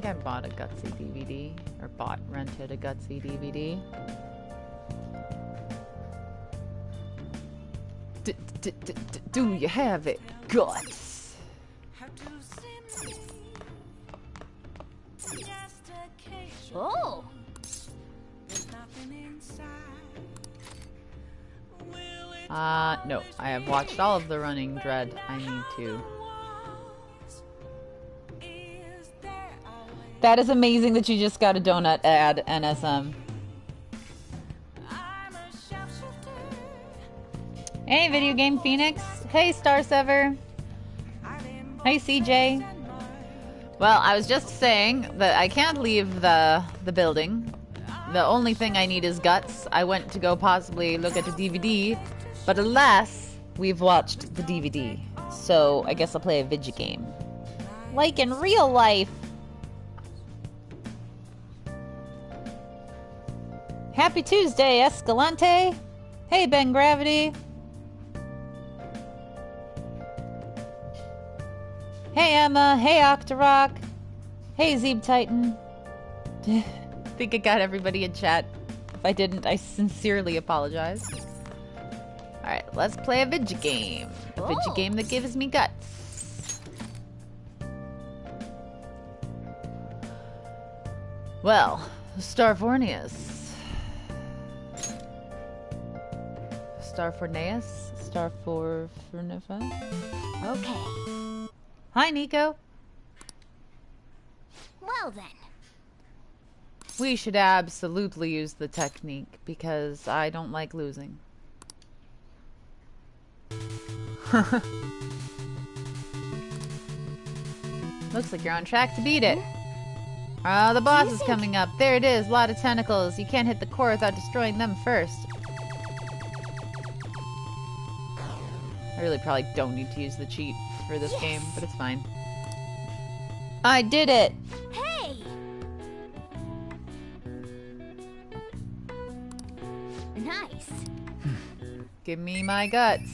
I bought a Gutsy DVD. Or rented a Gutsy DVD. Do you have it? Guts! Oh! No. I have watched all of the Running Dread. I need to. That is amazing that you just got a donut ad, NSM. Hey, Video Game Phoenix. Hey, Starsever. Hey, CJ. Well, I was just saying that I can't leave the building. The only thing I need is guts. I went to go possibly look at the DVD, but alas, we've watched the DVD. So I guess I'll play a video game. Like in real life. Happy Tuesday, Escalante. Hey, Ben Gravity. Hey, Emma. Hey, Octorok. Hey, Zeeb Titan. I think I got everybody in chat. If I didn't, I sincerely apologize. Alright, let's play a video game. A video game that gives me guts. Well, Starfornius. Starforneus? Starfornifa? Okay. Hi, Nico. Well then. We should absolutely use the technique because I don't like losing. Looks like you're on track to beat it. The boss is coming up. There it is. A lot of tentacles. You can't hit the core without destroying them first. I really probably don't need to use the cheat for this game, but it's fine. I did it! Hey! Nice. Give me my guts.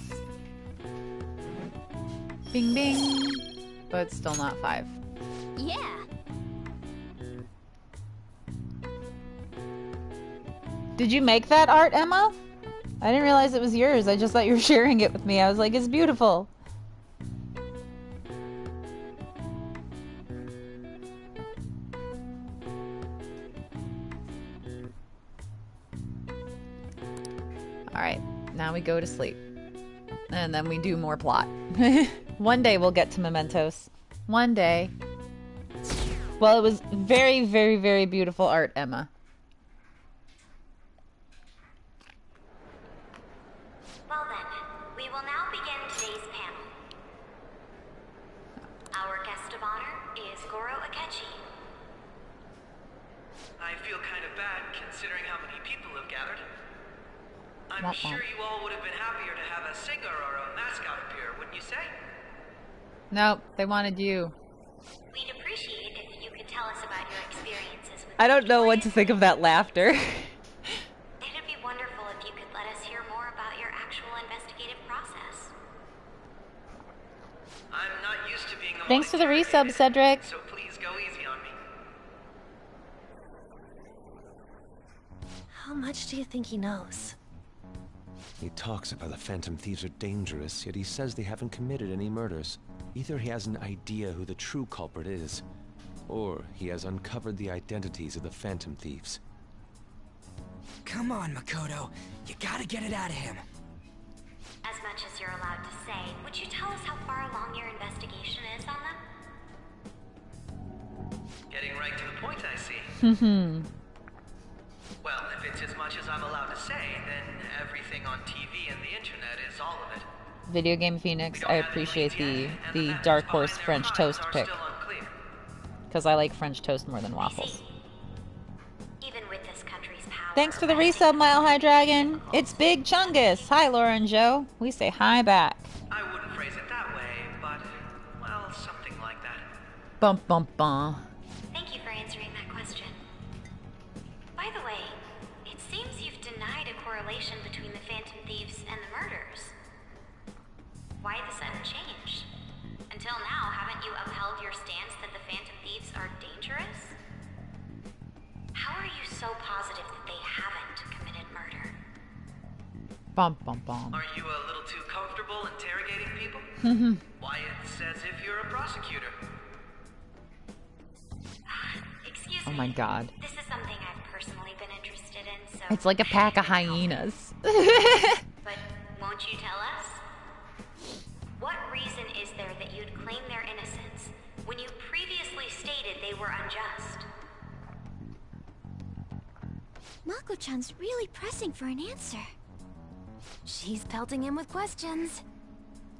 Bing bing. But it's still not 5. Yeah. Did you make that art, Emma? I didn't realize it was yours. I just thought you were sharing it with me. I was like, it's beautiful. Alright, now we go to sleep. And then we do more plot. One day we'll get to Mementos. One day. Well, it was very, very, very beautiful art, Emma. Well then, we will now begin today's panel. Our guest of honor is Goro Akechi. I feel kind of bad considering how many people have gathered. I'm sure you all would have been happier to have a singer or a mascot appear, wouldn't you say? Nope, they wanted you. We'd appreciate if you could tell us about your experiences with I don't know what to think of that laughter. It'd be wonderful if you could let us hear more about your actual investigative process. I'm not used to being the Thanks for the resub, Cedric. So please go easy on me. How much do you think he knows? He talks about the Phantom Thieves are dangerous, yet he says they haven't committed any murders. Either he has an idea who the true culprit is, or he has uncovered the identities of the Phantom Thieves. Come on, Makoto. You gotta get it out of him. As much as you're allowed to say, would you tell us how far along your investigation is on them? Getting right to the point, I see. Well, if it's as much as I'm allowed to say, then everything on TV and the internet is all of it. Video Game Phoenix, I appreciate the Dark Horse French toast pick. Because I like French toast more than waffles. Even with this country's power. Thanks for the resub, Mile High Dragon. It's Big Chungus. Hi, Laura and Joe. We say hi back. I wouldn't phrase it that way, but, well, something like that. Bum bum bum. Thank you for answering that question. By the way, it seems you've denied a correlation between the Phantom Thieves and the murders. Why the sudden change? Until now, haven't you upheld your stance that the Phantom Thieves are dangerous? Bum bum bum. Are you a little too comfortable interrogating people? Why, it's as if you're a prosecutor. Excuse Oh me. my god. This is something I've personally been interested in, so... It's like a pack of hyenas. But won't you tell us? What reason is there that you'd claim their innocence when you previously stated they were unjust? Mako-chan's really pressing for an answer. She's pelting him with questions.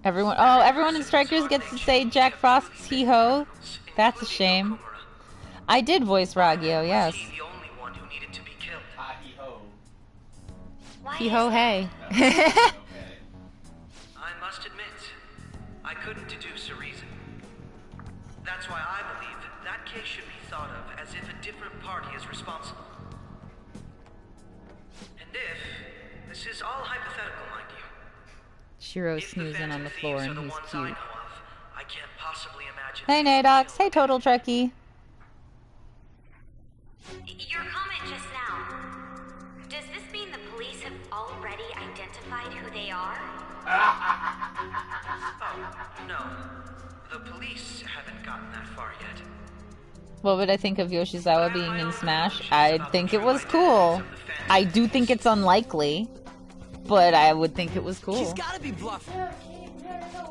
Everyone in Strikers gets to say Jack Frost's hee-ho. That's a shame. I did voice Ragyo, yes. Was he the only one who needed to be killed? Why Hee-ho is hey. I must admit, I couldn't deduce a reason. That's why I believe that case should be thought of as if a different party is responsible. And if, this is all hypothetical, mind you. Shiro's If the snoozing on Phantom the floor Thieves and are the he's ones I cute. know of, I can't possibly imagine. Hey Nadox, hey Total Trekkie. Your comment just now. Does this mean the police have already identified who they are? Oh, no. The police haven't gotten that far yet. What would I think of Yoshizawa being in Smash? I'd think it was cool. I do think it's unlikely, but I would think it was cool. He's gotta be bluffing.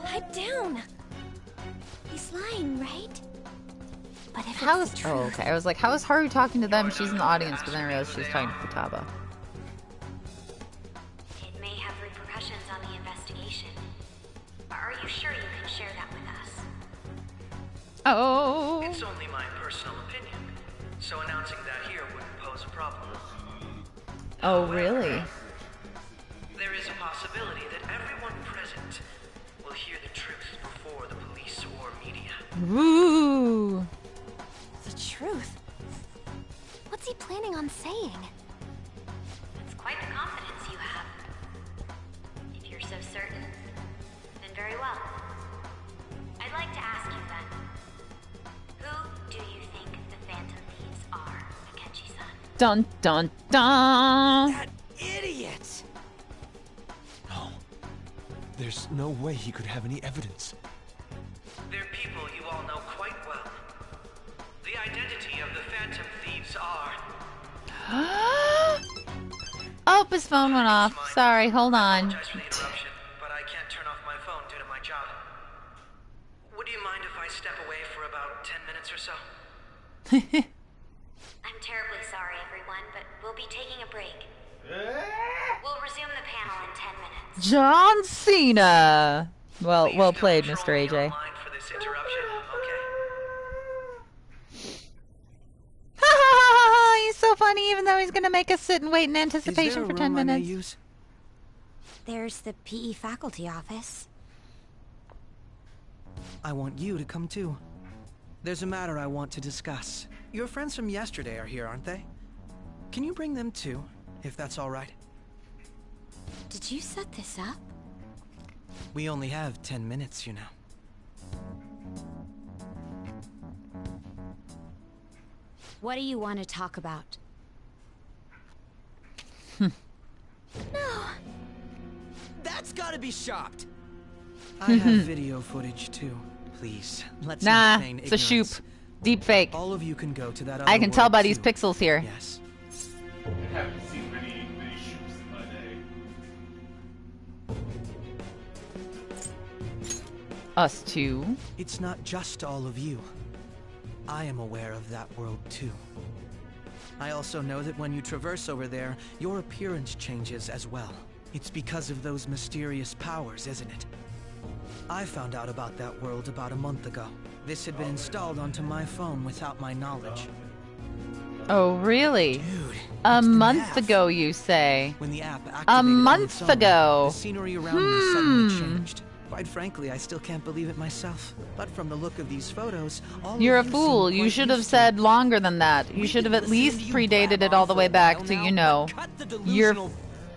Pipe down. He's lying, right? But if How it's is... the Oh, truth, okay. I was like, how is Haru talking to them? She's in the audience, but then I realized she was talking to Futaba. It may have repercussions on the investigation. Are you sure you can share that with us? Oh. It's only my personal opinion, so announcing that here wouldn't pose a problem. Oh, really? There is a possibility that everyone present will hear the truth before the police or media. Woo. the truth. What's he planning on saying? It's quite the confidence you have. If you're so certain, then very well. I'd like to ask you then. Who do you think the Phantom Thieves are, Akechi-san? Dun dun dun. That idiot! No. There's no way he could have any evidence. They're people you all know quite well. The identity of the Phantom Thieves are... Oh, his phone went off. Sorry, hold on. Apologize for the interruption, but I can't turn off my phone due to my job. Would you mind if I step away for about 10 minutes or so? I'm terribly sorry, everyone, but we'll be taking a break. We'll resume the panel in 10 minutes. John Cena. Well Please well don't played, troll Mr. me AJ. online for this interruption, okay? He's so funny, even though he's gonna make us sit and wait in Is anticipation there a for 10 room I may minutes. use? There's the PE faculty office. I want you to come too. There's a matter I want to discuss. Your friends from yesterday are here, aren't they? Can you bring them too, if that's all right? Did you set this up? We only have 10 minutes, you know. What do you want to talk about? That's gotta be shopped! I have video footage too. Please, let's Nah, not feign it's a shoop. ignorance. Deep fake. All of you can go to that I can tell other by world, these too. pixels here. Yes. I haven't seen many shoots in my day. Us two. It's not just all of you. I am aware of that world too. I also know that when you traverse over there, your appearance changes as well. It's because of those mysterious powers, isn't it? I found out about that world about a month ago. This had been installed onto my phone without my knowledge. Oh, really? Dude, A it's the month map. ago, you say? When the app activated A on month its own, ago. the scenery around me suddenly changed. Quite frankly, I still can't believe it myself. But from the look of these photos, all You're a of you fool. seem You quite should have used to said it. longer than that. You We should have can at listen least to you predated blab it all on the for way a back while to, now, you know, but cut the your delusional-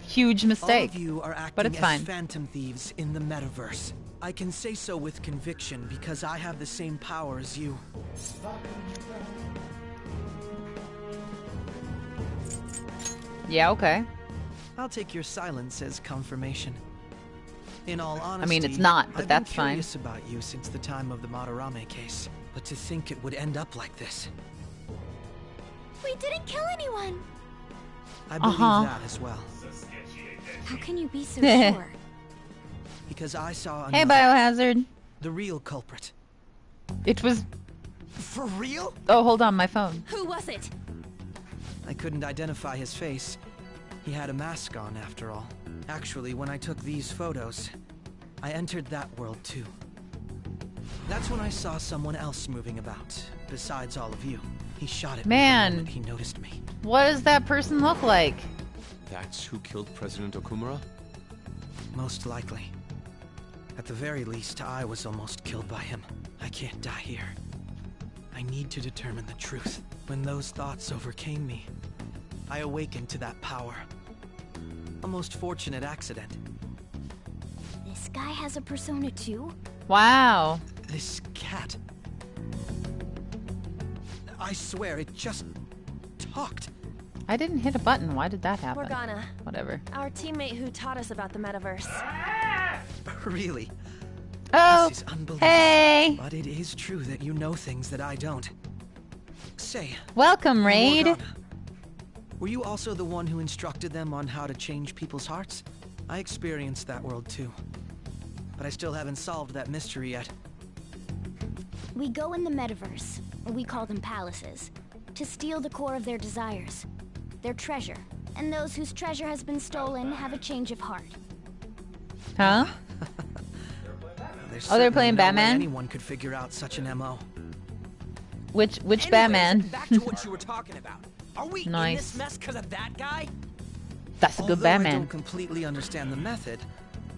huge All mistake. of you are acting But it's as fine. phantom thieves in the metaverse. I can say so with conviction because I have the same power as you. Yeah, okay. I'll take your silence as confirmation. In all honesty, I mean, it's not, but I've that's been fine. curious about you since the time of the Madarame case. But to think it would end up like this. We didn't kill anyone! I believe that as well. So sketchy, ain't that How shit? can you be so sure? Because I saw Hey, another, Biohazard. the real culprit. It was... For real? Oh, hold on, my phone. Who was it? I couldn't identify his face. He had a mask on, after all. Actually, when I took these photos, I entered that world too. That's when I saw someone else moving about, besides all of you. He shot at me Man. the moment he noticed me. What does that person look like? That's who killed President Okumura? Most likely. At the very least, I was almost killed by him. I can't die here. I need to determine the truth. When those thoughts overcame me, I awakened to that power. A most fortunate accident. This guy has a persona too? Wow. This cat. I swear, it just talked. I didn't hit a button. Why did that happen? Morgana, Whatever. our teammate who taught us about the metaverse. Really? Oh, This is unbelievable. hey. But it is true that you know things that I don't. Say, Welcome, Raid. Morgana, were you also the one who instructed them on how to change people's hearts? I experienced that world too. But I still haven't solved that mystery yet. We go in the metaverse, we call them palaces, to steal the core of their desires, their treasure. And those whose treasure has been stolen have a change of heart. Huh? There's Oh, they're certainly playing no way Batman? anyone could figure out such an MO. Which Anyways, Batman? Back to what you were talking about. Are we in Nice. this mess because of that guy? That's a good Although I Batman. don't completely understand the method,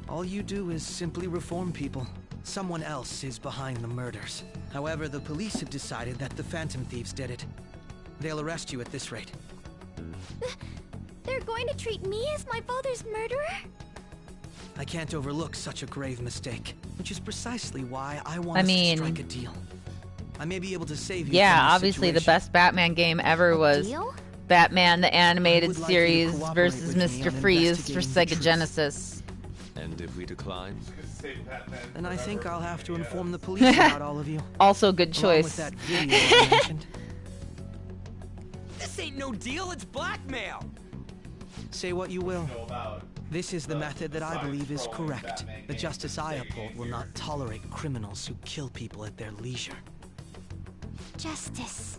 all you do is simply reform people. Someone else is behind the murders. However, the police have decided that the Phantom Thieves did it. They'll arrest you at this rate. They're going to treat me as my father's murderer? I can't overlook such a grave mistake, which is precisely why I want I us mean- to strike a deal. I may be able to save you Yeah, from this obviously the situation. best Batman game ever was Deal? Batman the I Animated would like you to Series cooperate versus with me Mr. on Freeze for investigating the Sega truth. Genesis. And if we decline? Then I think I'll have to inform the police about all of you. Also good Along with choice. that video I mentioned. This ain't no deal, it's blackmail. Say what you will. Know about This is the method that I believe is side-scrolling correct. Batman The game justice I Sega uphold game will here. not tolerate criminals who kill people at their leisure. Justice.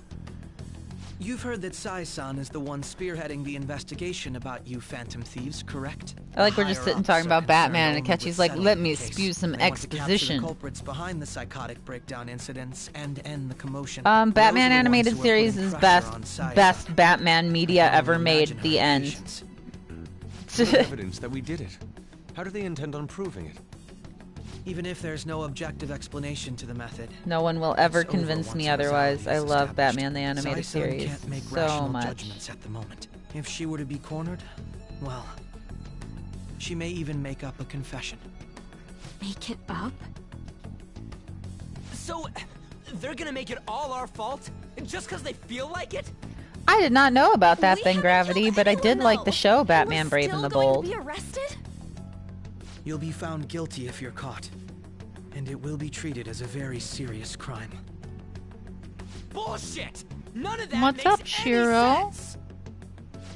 You've heard that Sai-san is the one spearheading the investigation about you Phantom Thieves, correct? I like we're just The sitting higher-ups talking are about Batman concerned and only Akechi's with like, settling let the me case. spew some They want to capture the exposition. culprits behind the psychotic breakdown incidents and end the commotion. Batman Those are the ones Animated who are Series putting is pressure on Sai-san. best Batman media I can ever only made. imagine The her end. impatience. What evidence that we did it? How do they intend on proving it? Even if there's no objective explanation to the method, No one will ever it's over convince once me causality otherwise. I is love established. Batman the Animated Sai-san Series can't make so rational much. judgments at the moment. If she were to be cornered, well, she may even make up a confession. Make it up? So, they're gonna make it all our fault? Just because they feel like it? I did not know about that We thing, haven't Gravity, killed but I did anyone, like the though. show And Batman we're Brave still and the going Bold. to be arrested? You'll be found guilty if you're caught, and it will be treated as a very serious crime. Bullshit! None of that What's makes up, any Shiro? sense.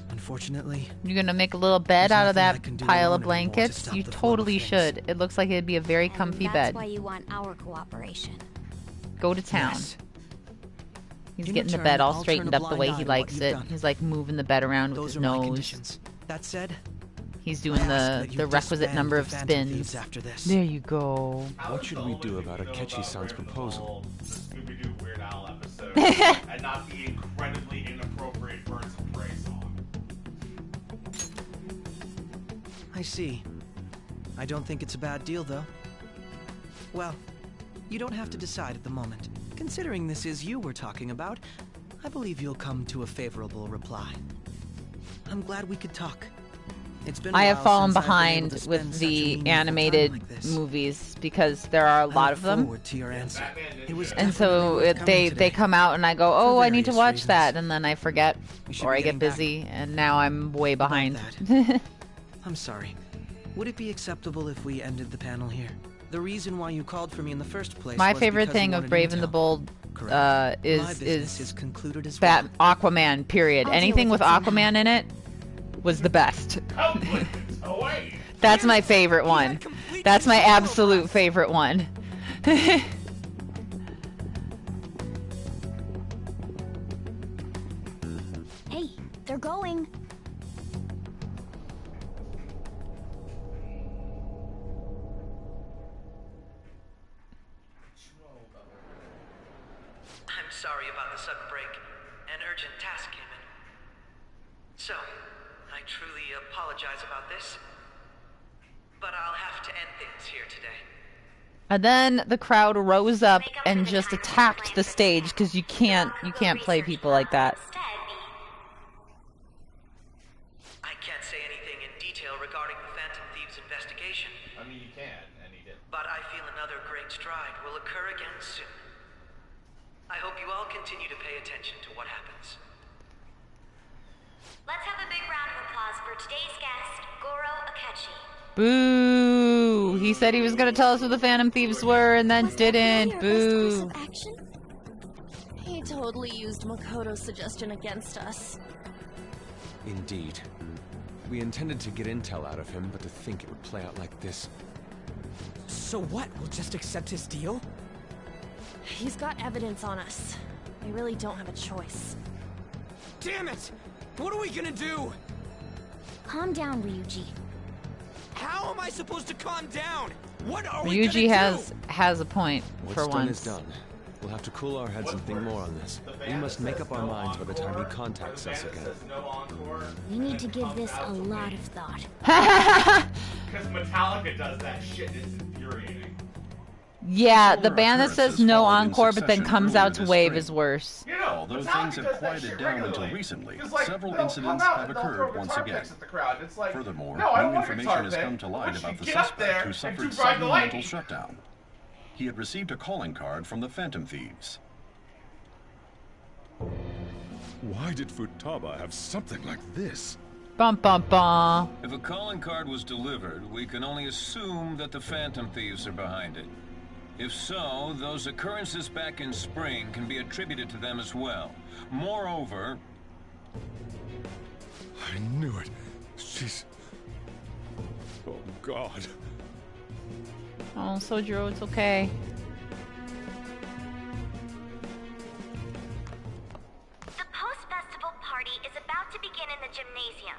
Unfortunately, You're gonna make a little bed There's out of nothing I that can do pile alone of anymore to blankets? stop You the flow of totally things. should. It looks like it'd be a very comfy and bed. that's why you want our cooperation. Go to town. yes. He's In getting the return, bed all I'll turn straightened a up the blind way eye he to what likes you've it. done. He's like moving the bed around with Those his are my nose. conditions. That said, He's doing I ask the that you requisite disband number the of Phantom spins. Thieves after this. There you go. What should we do about Akechi-san's proposal? The Scooby-Doo Weird Al episode and not the incredibly inappropriate Birds of Prey song. I see. I don't think it's a bad deal, though. Well, you don't have to decide at the moment. Considering this is you we're talking about, I believe you'll come to a favorable reply. I'm glad we could talk. It's been a I have while fallen since I've been able behind to spend with such a the meaningful time animated like this. movies because there are a I lot look of them. forward to your answer. It was And so definitely worth coming they today. come out and I go, oh, I need to various watch reasons. that, and then I forget We should or be I get getting back busy, and now I'm way about behind. that. I'm sorry. Would it be acceptable if we ended the panel here? The reason why you called for me in the first place My was favorite because you thing of wanted Brave and the intel. Bold Correct. My is business is concluded as Bat well. Aquaman, period. I'll deal Anything with with it somehow. Aquaman in it was the best. Away. That's my favorite one. That's my absolute favorite one. Hey, they're going. I'm sorry about the sudden break. An urgent task came in. So, I truly apologize about this. But I'll have to end things here today. And then the crowd rose up and just attacked the stage because you can't play people like that. I can't say anything in detail regarding the Phantom Thieves investigation, I mean, you can, and he did. but I feel another great stride will occur again soon. I hope you all continue to pay attention to what happens. Let's have a big round of applause for today's guest, Goro Akechi. Boo! He said he was going to tell us who the Phantom Thieves were and then didn't. Boo! He totally used Makoto's suggestion against us. Indeed. We intended to get intel out of him, but to think it would play out like this. So what? We'll just accept his deal? He's got evidence on us. We really don't have a choice. Damn it! What are we gonna do? Calm down, Ryuji. How am I supposed to calm down? What are we Ryuji gonna do? has a point What's for done once. is done. We'll have to cool our heads and think more on this. We must make up our minds by the time he contacts us again. We need to give this a lot of thought. Because Metallica does that shit, and it's infuriating. Yeah, the Solar band that says occurrences no followed in encore but then succession comes earlier out to this wave spring. is worse. You know, Although Metallica things have does that quieted shit down until regularly. recently, 'Cause, like, several they'll incidents come out have and they'll throw occurred once guitar again. picks at the crowd. It's like, Furthermore, no, I don't new want a information guitar has pick. come to Why light don't about you the get up suspect there who and suffered do Ride the sudden Lightning? mental shutdown. He had received a calling card from the Phantom Thieves. Why did Futaba have something like this? Bum bum bum. If a calling card was delivered, we can only assume that the Phantom Thieves are behind it. If so, those occurrences back in spring can be attributed to them as well. Moreover... I knew it. She's... Oh, God. Oh, Sojiro, it's okay. The post-festival party is about to begin in the gymnasium.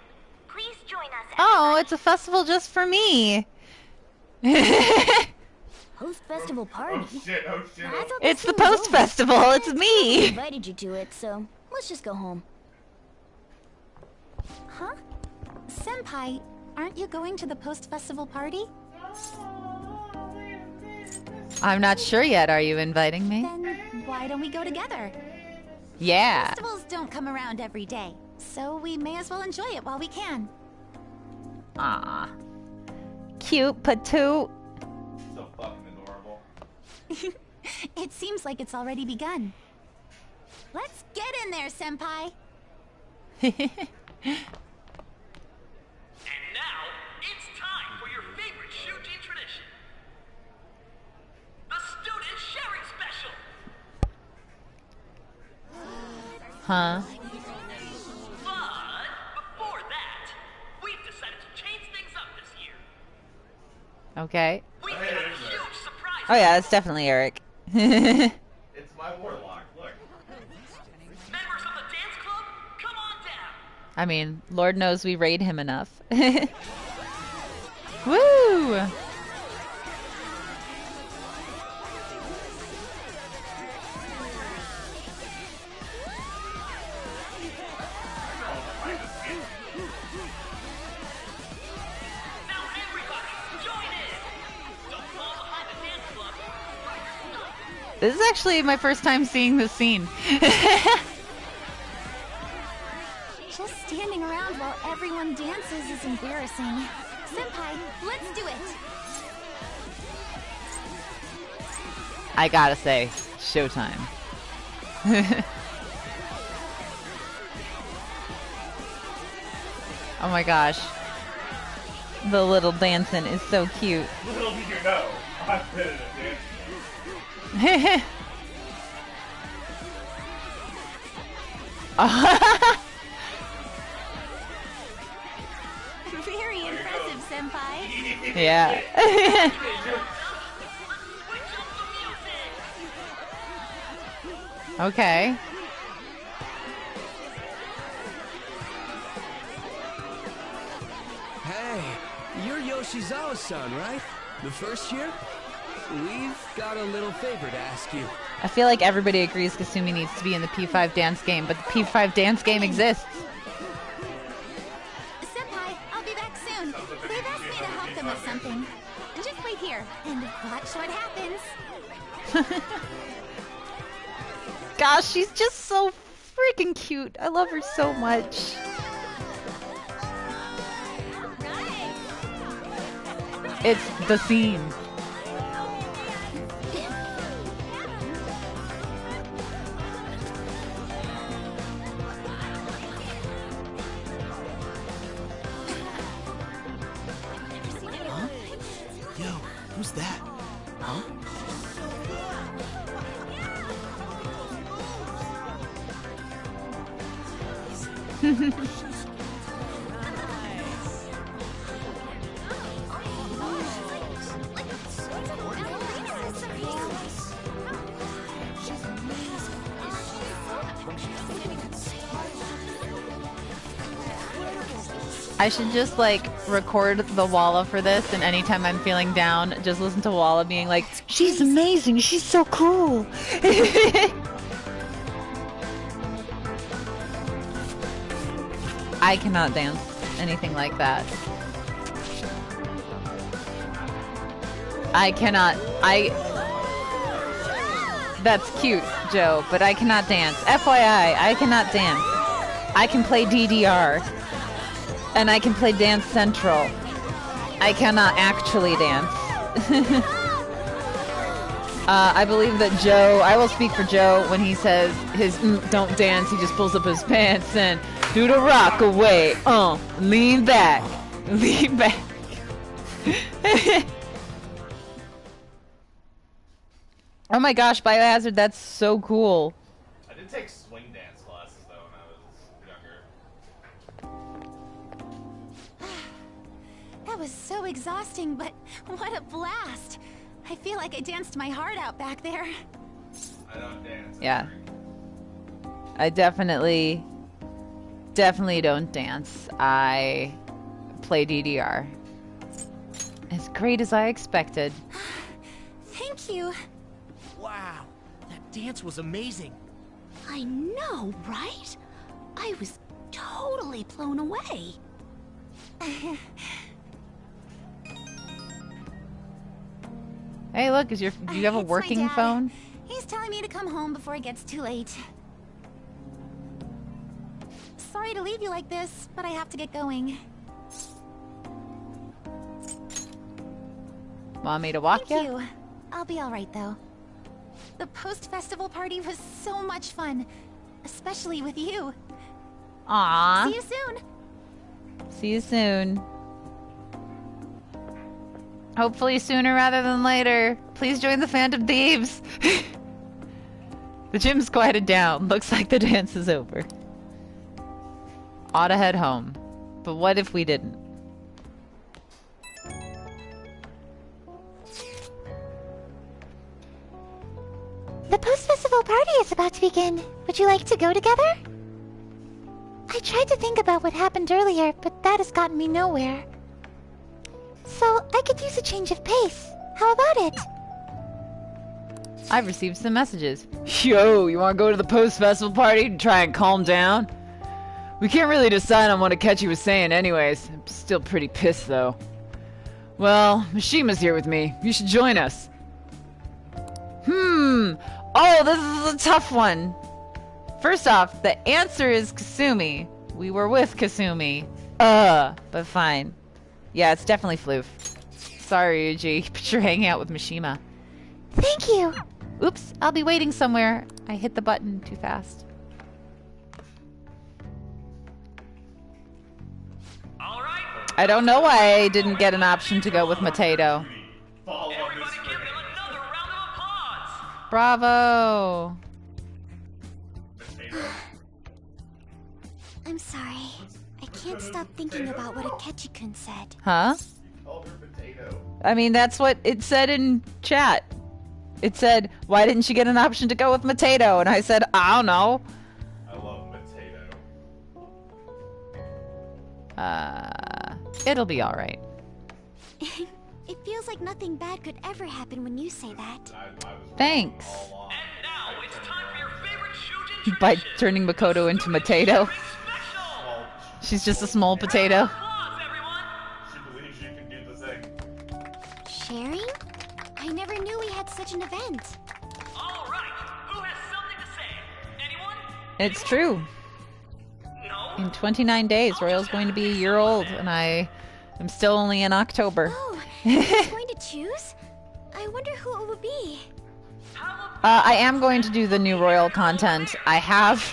Please join us. Oh, it's a festival just for me. Post-festival party? Oh shit, oh shit. I thought It's this the thing was post over. festival. It's I me. invited you to it, so let's just go home. Huh? Senpai, aren't you going to the post-festival party? I'm not sure yet. Are you inviting me? Then why don't we go together? Yeah. Festivals don't come around every day, so we may as well enjoy it while we can. Ah. Cute patoot. So fucking adorable. It seems like it's already begun. Let's get in there, Senpai. And now, it's time for your favorite Shuji tradition. The Student Sharing Special! Huh? But, before that, we've decided to change things up this year. Okay. We've got a huge surprise. Oh yeah, it's definitely Eric. It's my warlock, look. Members of the dance club, come on down. I mean, Lord knows we raid him enough. Woo! Now everybody, join in. Don't fall behind the dance club. This is actually my first time seeing this scene. Just standing around while everyone dances is embarrassing. Senpai, let's do it. I gotta say, showtime. Oh my gosh. The little dancing is so cute. Little did you know, I've been in a dance. Very impressive, Senpai. Yeah. Okay. Hey, you're Yoshizawa-san, right? The first year? We've got a little favor to ask you. I feel like everybody agrees Kasumi needs to be in the P5 dance game, but the P5 dance game exists. Senpai, I'll be back soon. They've asked me to help them with something. Just wait here and watch what happens. Gosh, she's just so freaking cute. I love her so much. It's the scene. Huh? Yo, who's that? Huh? I should just like record the Walla for this, and anytime I'm feeling down, just listen to Walla being like, "She's amazing, she's so cool." I cannot dance anything like that. I cannot. That's cute, Joe, but I cannot dance. FYI, I cannot dance. I can play DDR. And I can play Dance Central. I cannot actually dance. I believe that Joe, I will speak for Joe when he says his don't dance, he just pulls up his pants and do the rock away. Lean back. Lean back. Oh my gosh, Biohazard, that's so cool. I did take swing dance classes though when I was younger. That was so exhausting, but what a blast. I feel like I danced my heart out back there. I don't dance. Yeah. I definitely don't dance. I play DDR. As great as I expected. Thank you. Wow, that dance was amazing. I know, right? I was totally blown away. Hey, look, do you have a It's my working dad. phone? He's telling me to come home before it gets too late. Sorry to leave you like this, but I have to get going. Want me to walk Thank ya? you. I'll be alright, though. The post-festival party was so much fun. Especially with you. Aww. See you soon. See you soon. Hopefully sooner rather than later. Please join the Phantom Thieves. The gym's quieted down. Looks like the dance is over. Ought to head home. But what if we didn't? The post-festival party is about to begin. Would you like to go together? I tried to think about what happened earlier, but that has gotten me nowhere. So, I could use a change of pace. How about it? I've received some messages. Yo, you want to go to the post-festival party to try and calm down? We can't really decide on what Akechi was saying anyways. I'm still pretty pissed though. Well, Mishima's here with me. You should join us. Oh, this is a tough one. First off, the answer is Kasumi. We were with Kasumi. But fine. Yeah, it's definitely Floof. Sorry, Yuji, but you're hanging out with Mishima. Thank you. Oops, I'll be waiting somewhere. I hit the button too fast. I don't know why I didn't get an option to go with Mateto. Bravo! I'm sorry. I can't stop thinking about what Akechi-kun said. Huh? I mean, that's what it said in chat. It said, why didn't you get an option to go with Mateto? And I said, I don't know. I love Mateto. It'll be alright. It feels like nothing bad could ever happen when you say that. Thanks. By turning Makoto into Mateto. She's just a small potato. She believes you can do the thing. Sharing? I never knew we had such an event. All right, who has something to say? Anyone? It's true. In 29 days, Royal's going to be a year old, and I am still only in October. Oh, who's going to choose? I wonder who it will be. I am going to do the new Royal content. I have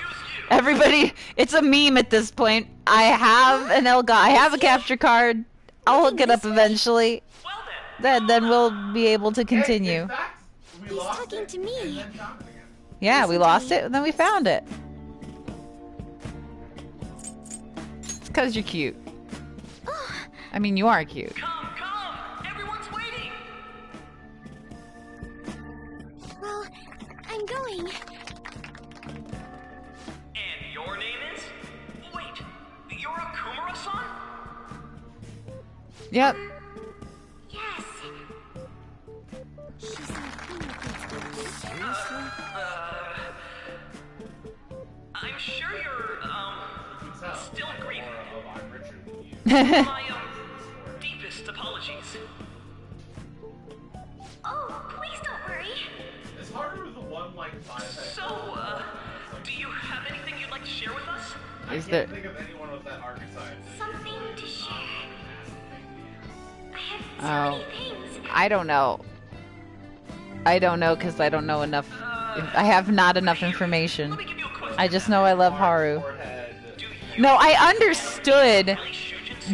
everybody. It's a meme at this point. I have an Elga. I have a capture card. I'll hook it up eventually. Then we'll be able to continue. He's talking to me. Yeah, we lost it, and then we found it. It's because you're cute. I mean, you are cute. Everyone's waiting. Well, I'm going. And your name is? Wait, you're a Kumara-san? Yep. Yes. She's not seriously. I'm sure you're, still grieving. My, deepest apologies. Oh, please don't worry. Is Haru the one like 5 heads? So, do you have anything you'd like to share with us? I Is can't there- think of anyone with that archetype. Something to share. I have so Oh, many things. I don't know. I don't know because I don't know enough. I have not enough information. I just know I love Haru. No, I understood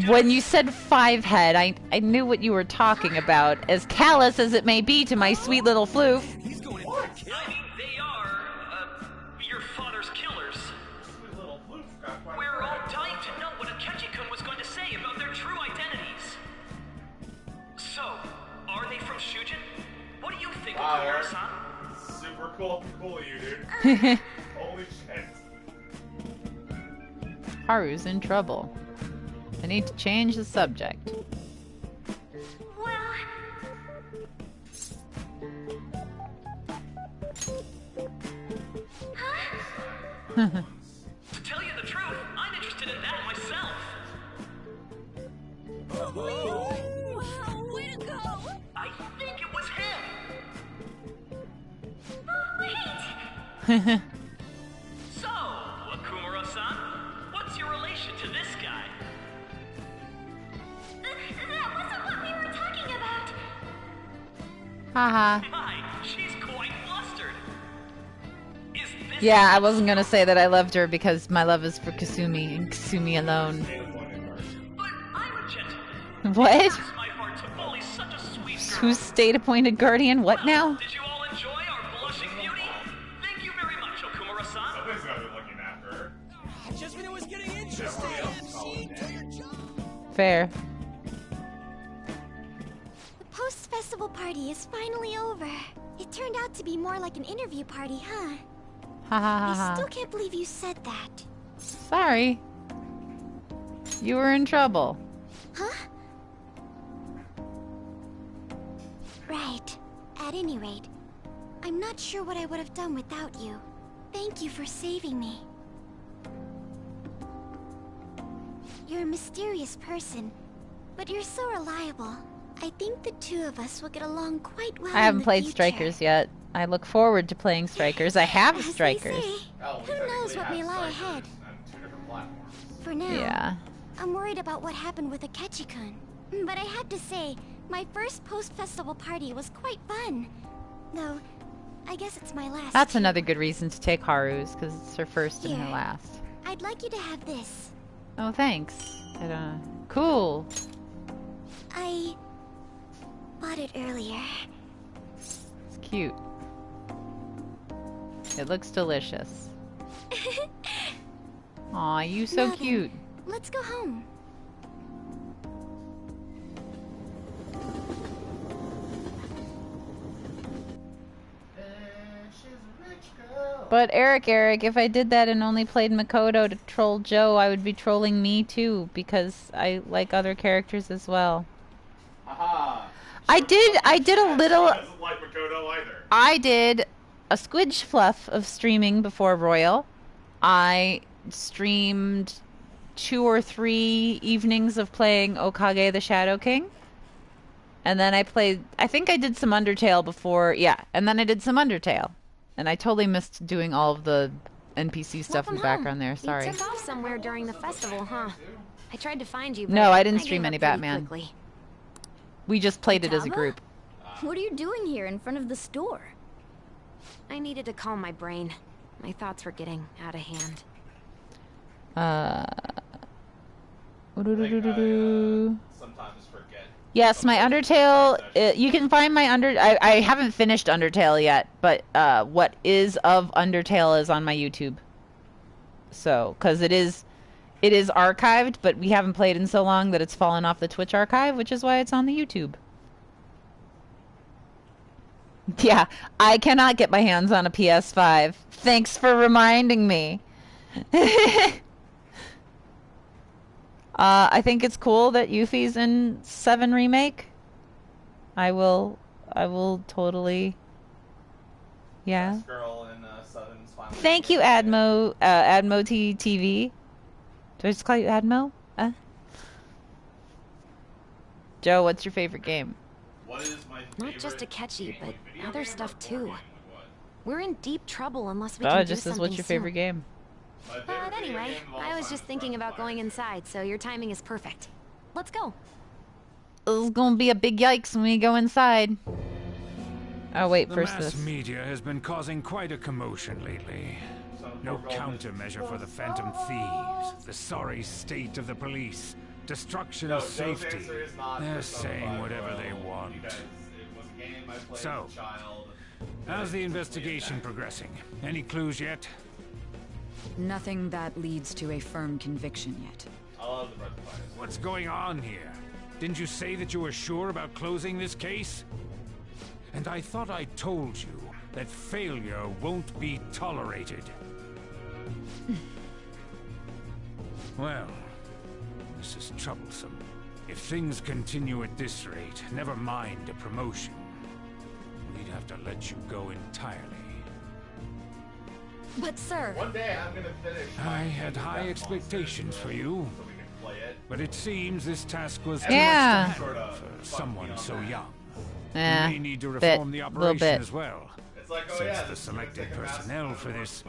when you said 5-head. I knew what you were talking about. As callous as it may be to my sweet little floof. I mean, they are, your father's killers. We're all dying to know what Akechi-kun was going to say about their true identities. So, are they from Shujin? What do you think of Kumara-san? Super cool of you, dude. Holy shit. Haru's in trouble. I need to change the subject. Well, To tell you the truth, I'm interested in that myself. Wow, way to go! I think it was him. wait. So, Akumura-san, what's your relation to this guy? That wasn't what we were talking about. Haha. My, she's quite flustered. Is this Yeah, I wasn't gonna say that I loved her because my love is for Kasumi and Kasumi alone. But I'm a gentleman. What? It's my heart to bully such a sweet girl. Who's state-appointed guardian? What now? Did you all enjoy our blushing beauty? Thank you very much, Okumura-san. Somebody's gotta be looking after her. Just when it was getting interesting. Fair. The post-festival party is finally over. It turned out to be more like an interview party, huh? Ha ha ha I ha. still can't believe you said that. Sorry. You were in trouble. Huh? Right. At any rate, I'm not sure what I would have done without you. Thank you for saving me. You're a mysterious person, but you're so reliable. I think the two of us will get along quite well. I haven't in the played future. Strikers yet. I look forward to playing Strikers. I have As they Strikers. say, who knows what may lie ahead? For now, Yeah. I'm worried about what happened with Akechi-kun. But I have to say, my first post-festival party was quite fun. Though, I guess it's my last. That's another good reason to take Haru's, because it's her first and her Here. last. I'd like you to have this. Oh, thanks. I don't know. Cool. I bought it earlier. It's cute. It looks delicious. Aw, you so Now then, cute. let's go home. But Eric, if I did that and only played Makoto to troll Joe, I would be trolling me too, because I like other characters as well. Aha. I did a little... Doesn't like Makoto either. I did a squidge fluff of streaming before Royal. I streamed 2 or 3 evenings of playing Okage the Shadow King. And then I think I did some Undertale before, yeah, and then I did some Undertale. And I totally missed doing all of the NPC stuff in the background there, sorry. You took off somewhere during the festival, huh? I tried to find you, but No, I didn't gave stream up any pretty Batman. quickly. We just played it as a Tava? group. What are you doing here in front of the store? I needed to calm my brain. My thoughts were getting out of hand. Sometimes forget. Yes, my Undertale, you can find my I haven't finished Undertale yet, but what is of Undertale is on my YouTube. So, because it is archived, but we haven't played in so long that it's fallen off the Twitch archive, which is why it's on the YouTube. Yeah, I cannot get my hands on a PS5. Thanks for reminding me. I think it's cool that Yuffie's in 7 Remake. I will totally... Yeah. Girl in 7's final Thank you, Admo TV. Do I just call you Admo? Joe, what's your favorite game? What is my Not just Akechi, but other stuff too. We're in deep trouble unless we Oh, can it do just says something what's your favorite soon. game? But anyway, I was just thinking about going inside, so your timing is perfect. Let's go. It's gonna be a big yikes when we go inside. Oh wait, The first mass this. media has been causing quite a commotion lately. No countermeasure for the Phantom Thieves, the sorry state of the police, destruction of safety. They're saying whatever they want. So, how's the investigation progressing? Any clues yet? Nothing that leads to a firm conviction yet. What's going on here? Didn't you say that you were sure about closing this case? And I thought I told you that failure won't be tolerated. Well, this is troublesome. If things continue at this rate, never mind a promotion. We'd have to let you go entirely. But sir... One day I'm gonna finish. I had high expectations for you, but it seems this task was too Yeah. much to handle for someone so young. Yeah, You may need to bit, reform the little operation bit. as well. Since the selected personnel for this...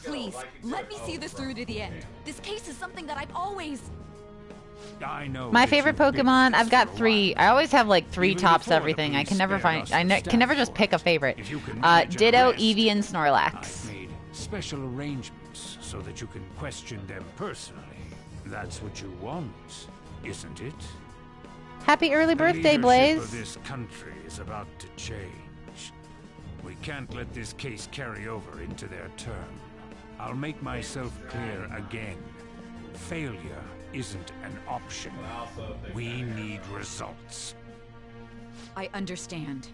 Please, let me see this through to the end. This case is something that I've always... I know My that favorite you've been Pokemon, this I've got for a 3. I always have like 3 Even tops before the everything. I can police never spared find. us I the can never staff just pick a favorite. If you can manage an Ditto, arrest, Eevee, and Snorlax. I've made special arrangements so that you can question them personally. That's what you want, isn't it? Happy early birthday, The leadership Blaze. of this country is about to change. We can't let this case carry over into their term. I'll make myself clear again. Failure isn't an option. We need results. I understand.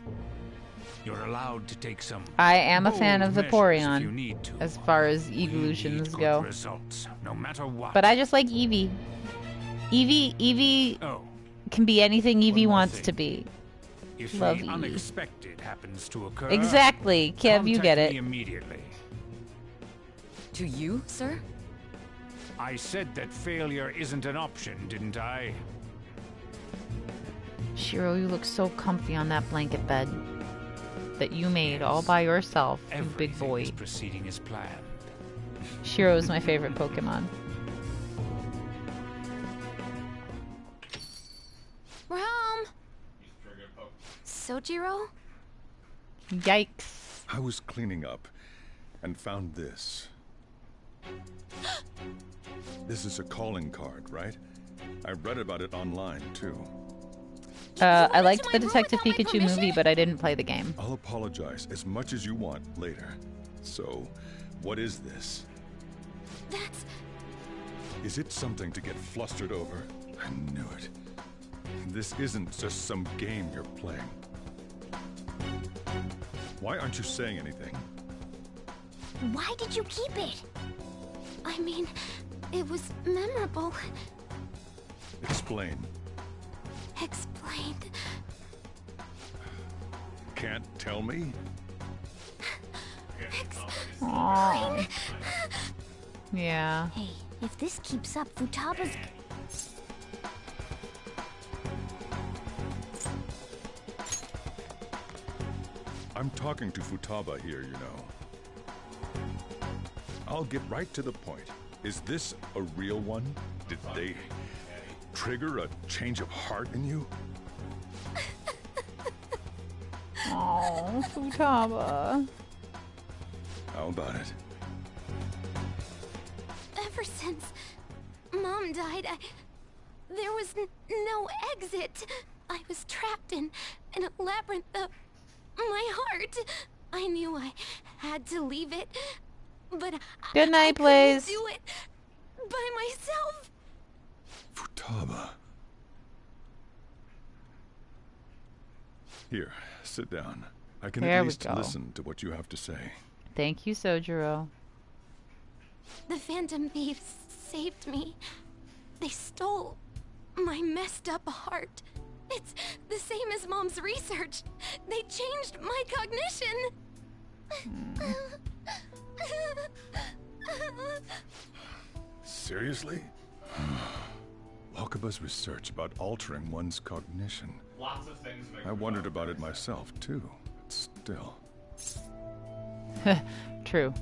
You're allowed to take some I am a fan bold of measures Vaporeon if you need to. as far as We evolutions need good go. results, no matter what. But I just like Eevee. Eevee Oh. can be anything Eevee wants to be. If Love the Eevee. unexpected happens to occur, Exactly, Kev, you get contact it. me immediately. To you, sir? I said that failure isn't an option, didn't I? Shiro, you look so comfy on that blanket bed that you made all by yourself, you big boy. Is proceeding as planned. Shiro is my favorite Pokemon. We're home. Sojiro? Yikes. I was cleaning up and found this. This is a calling card, right? I read about it online, too. I liked the Detective Pikachu movie, but I didn't play the game. I'll apologize as much as you want later. So, what is this? That's... Is it something to get flustered over? I knew it. This isn't just some game you're playing. Why aren't you saying anything? Why did you keep it? I mean, it was memorable. Explain. Explain. Can't tell me? Aww. Yeah. Hey, if this keeps up, Futaba's... I'm talking to Futaba here, you know. I'll get right to the point. Is this a real one? Did they trigger a change of heart in you? Oh, Futaba. How about it? Ever since Mom died, there was no exit. I was trapped in a labyrinth of my heart. I knew I had to leave it, but Good night, I couldn't Blaze. do it by myself. Futaba. Here, sit down. I can There at we least go. listen to what you have to say. Thank you, Sojiro. The Phantom Thieves saved me. They stole my messed up heart. It's the same as Mom's research. They changed my cognition. Seriously? Wakaba's research about altering one's cognition. Lots of things make I wondered about it myself, too. But still. True.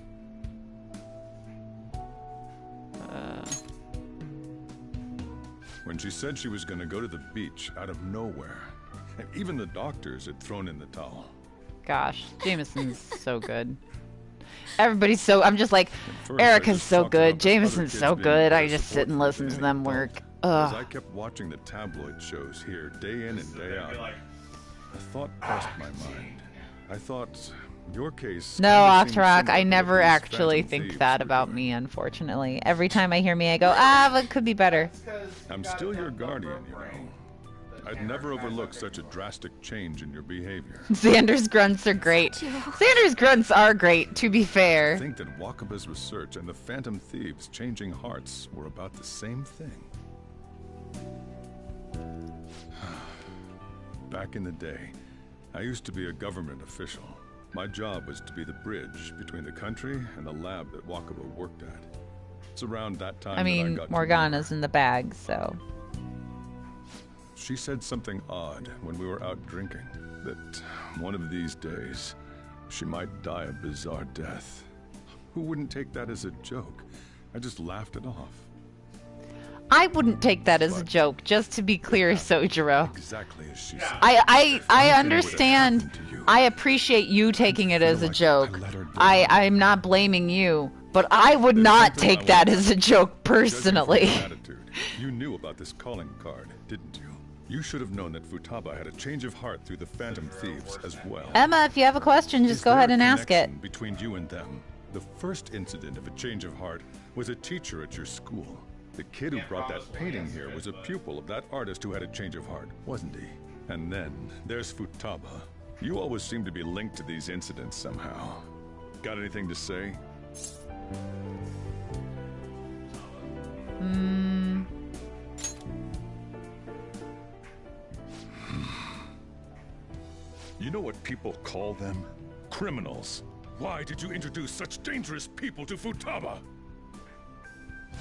When she said she was going to go to the beach out of nowhere, and even the doctors had thrown in the towel. Gosh, Jameson's so good. Everybody's so... I'm just like, first, I Erica's just so talked good. about the other Jameson's kids so being good. there I to just support sit and them listen to any them fault. work. As I Ugh. kept watching the tabloid shows here day in and day out, like, a thought crossed my mind. I thought, your case... No, kinda seemed Octorok, similar I to never what these actually Phantom think Thieves that were about doing. me, unfortunately. Every time I hear me, I go, but it could be better. I'm still your guardian, you know. I'd never overlook such a drastic change in your behavior. Xander's grunts are great. Xander's grunts are great, to be I fair. think that Wakaba's research and the Phantom Thieves changing hearts were about the same thing. Back in the day, I used to be a government official. My job was to be the bridge between the country and the lab that Wakaba worked at. It's around that time I mean, that I got to Morgana's in the bag, so... She said something odd when we were out drinking, that one of these days, she might die a bizarre death. Who wouldn't take that as a joke? I just laughed it off. I wouldn't take that as a joke, just to be clear, Sojiro. Exactly as she said. I understand. I appreciate you taking it as a joke. I'm not blaming you, but I would not take that as a joke personally. You knew about this calling card, didn't you? You should have known that Futaba had a change of heart through the Phantom Thieves as well. Emma, if you have a question, just go ahead and ask it. Connection between you and them. The first incident of a change of heart was a teacher at your school. The kid who brought that painting here was a pupil of that artist who had a change of heart, wasn't he? And then there's Futaba. You always seem to be linked to these incidents somehow. Got anything to say? You know what people call them? Criminals. Why did you introduce such dangerous people to Futaba?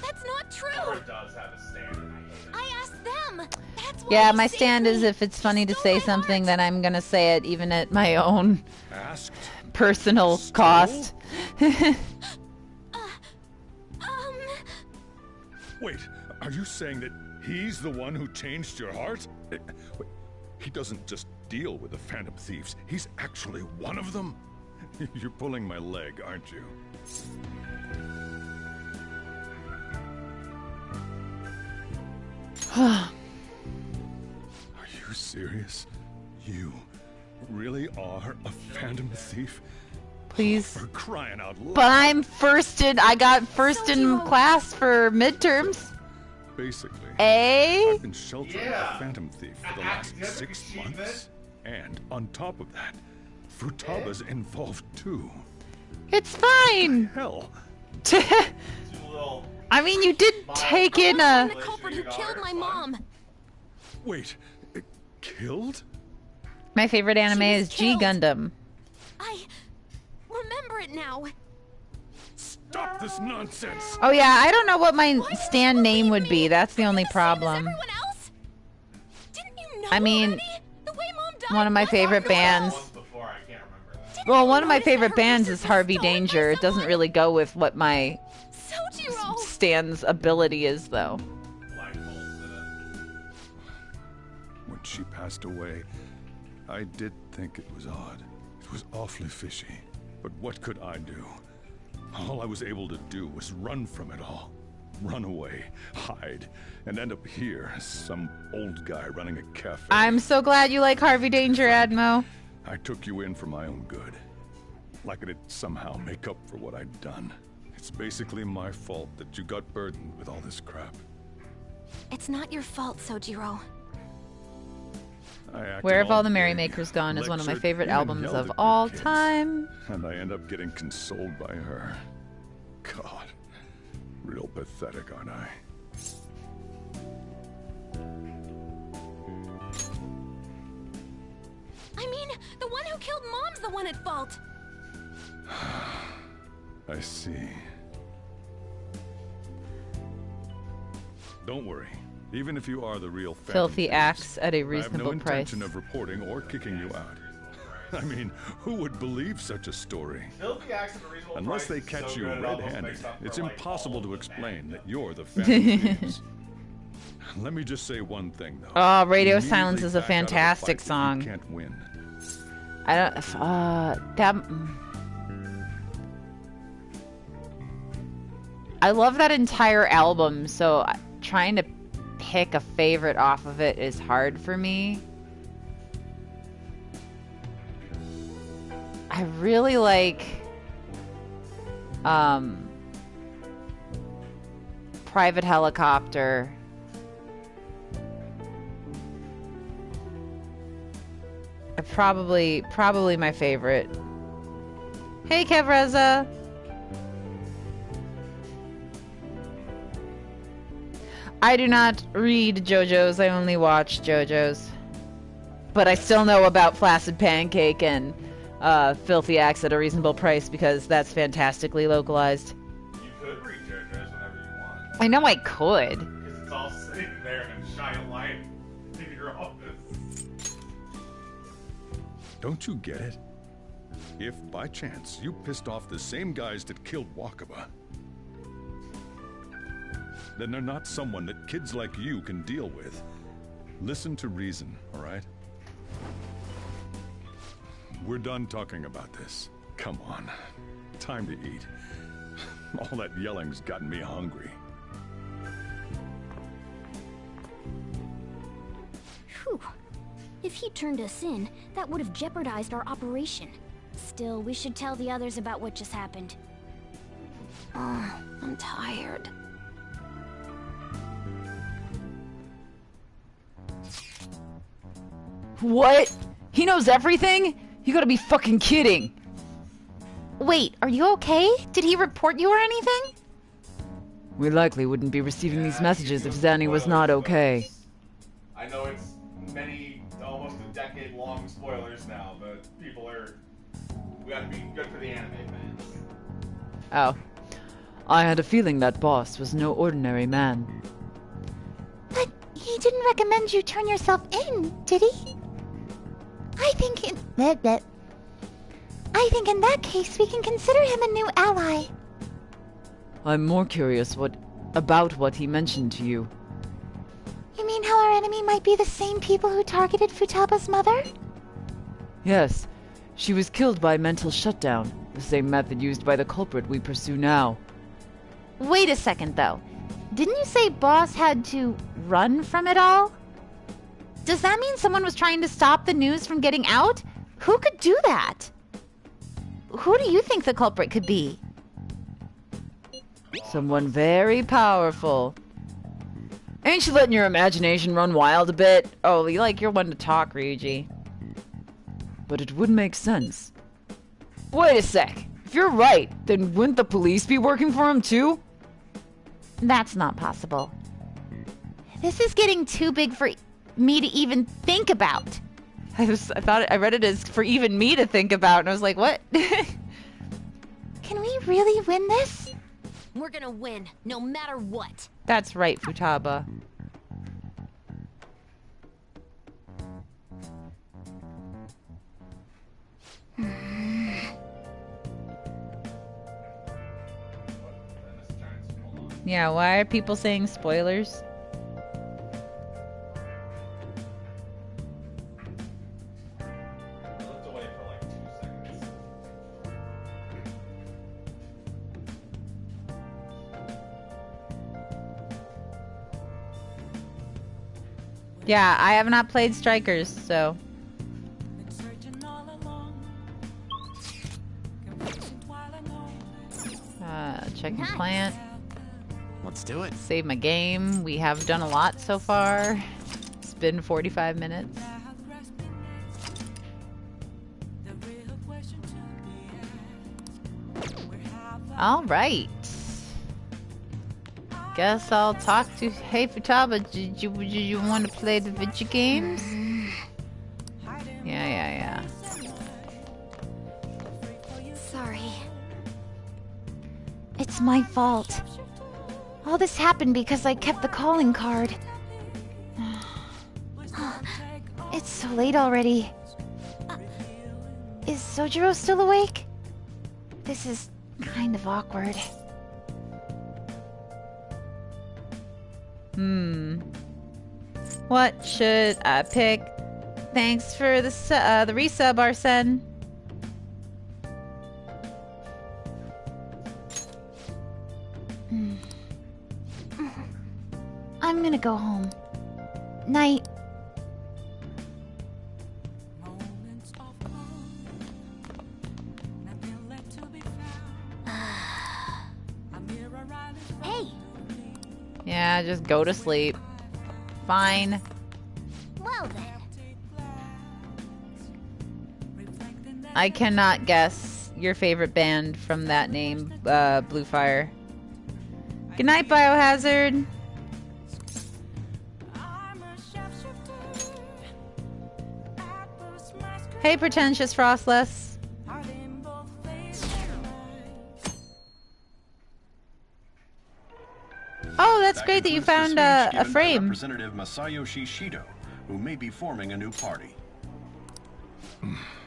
That's not true. does have a stand. I asked them. That's why Yeah, he my saved stand is me. if it's funny to say something, then I'm gonna say it even at my own Asked? personal cost. Wait, are you saying that he's the one who changed your heart? Wait, he doesn't just deal with the Phantom Thieves. He's actually one of them? You're pulling my leg, aren't you? Are you serious? You really are a phantom thief? Please. For crying out loud. But I got first in class for midterms. Basically, I've been sheltering a phantom thief for the last 6 months. And on top of that, Futaba's involved too. It's fine. Hell. I mean, you did take in a... The culprit who killed my mom. Wait, killed? My favorite anime is G Gundam. I remember it now. Stop this nonsense. Oh yeah, I don't know what my stand name would be. That's the only problem. I mean, one of my favorite bands. Well, one of my favorite bands is Harvey Danger. It doesn't really go with what my stand's ability is, though. When she passed away, I did think it was odd. It was awfully fishy. But what could I do? All I was able to do was run from it all. Run away, hide, and end up here as some old guy running a cafe. I'm so glad you like Harvey Danger, Admo. I took you in for my own good. Like it'd somehow make up for what I'd done. It's basically my fault that you got burdened with all this crap. It's not your fault, Sojiro. Where Have All the Merrymakers Gone is one of my favorite albums of all time. And I end up getting consoled by her. God, real pathetic, aren't I? I mean, the one who killed Mom's the one at fault. I see. Don't worry. Even if you are the real filthy acts at a reasonable I have no price. intention of reporting or kicking you out. I mean, who would believe such a story? Filthy acts at a reasonable Unless they price catch is so you good, it almost red-handed, makes up it's for, like, impossible all to of explain that you're the phantom thieves. Let me just say one thing, though. Oh, Radio Immediately Silence is a back out of the fantastic fight if song. You can't win. I don't. That. I love that entire album, so trying to pick a favorite off of it is hard for me. I really like Private Helicopter. Probably my favorite. Hey, Kevreza. I do not read JoJo's, I only watch JoJo's. But I still know about Flaccid Pancake and Filthy Acts at a Reasonable Price because that's fantastically localized. You could read JoJo's whenever you want. I know I could. Because it's all sitting there in a giant light in your office. Don't you get it? If, by chance, you pissed off the same guys that killed Wakaba, then they're not someone that kids like you can deal with. Listen to reason, all right? We're done talking about this. Come on. Time to eat. All that yelling's gotten me hungry. Phew. If he turned us in, that would have jeopardized our operation. Still, we should tell the others about what just happened. I'm tired. What? He knows everything? You gotta be fucking kidding. Wait, are you okay? Did he report you or anything? We likely wouldn't be receiving these messages if Zanny was not okay. I know it's many, almost a decade-long spoilers now, but people are... We gotta be good for the anime fans. Oh. I had a feeling that boss was no ordinary man. But he didn't recommend you turn yourself in, did he? I think in that case we can consider him a new ally. I'm more curious about what he mentioned to you. You mean how our enemy might be the same people who targeted Futaba's mother? Yes, she was killed by mental shutdown, the same method used by the culprit we pursue now. Wait a second, though. Didn't you say Boss had to run from it all? Does that mean someone was trying to stop the news from getting out? Who could do that? Who do you think the culprit could be? Someone very powerful. Ain't you letting your imagination run wild a bit? Oh, you're one to talk, Ryuji. But it would make sense. Wait a sec. If you're right, then wouldn't the police be working for him too? That's not possible. This is getting too big for me to even think about. I read it as for even me to think about, and I was like, what? Can we really win this? We're gonna win, no matter what. That's right, Futaba. Yeah, why are people saying spoilers? Yeah, I have not played Strikers, so. Checking plant. Let's do it. Save my game. We have done a lot so far. It's been 45 minutes. All right. Guess I'll talk to. Hey, Futaba, did you want to play the video games? Yeah. Sorry. It's my fault. All this happened because I kept the calling card. It's so late already. Is Sojiro still awake? This is kind of awkward. What should I pick? Thanks for the resub, Arsene. I'm gonna go home. Night. Hey! Yeah, just go to sleep. Fine. Well then. I cannot guess your favorite band from that name, Blue Fire. Good night, Biohazard. Hey, Pretentious Frostless. Oh, that's great that you found a frame. Representative Masayoshi Shido, who may be forming a new party.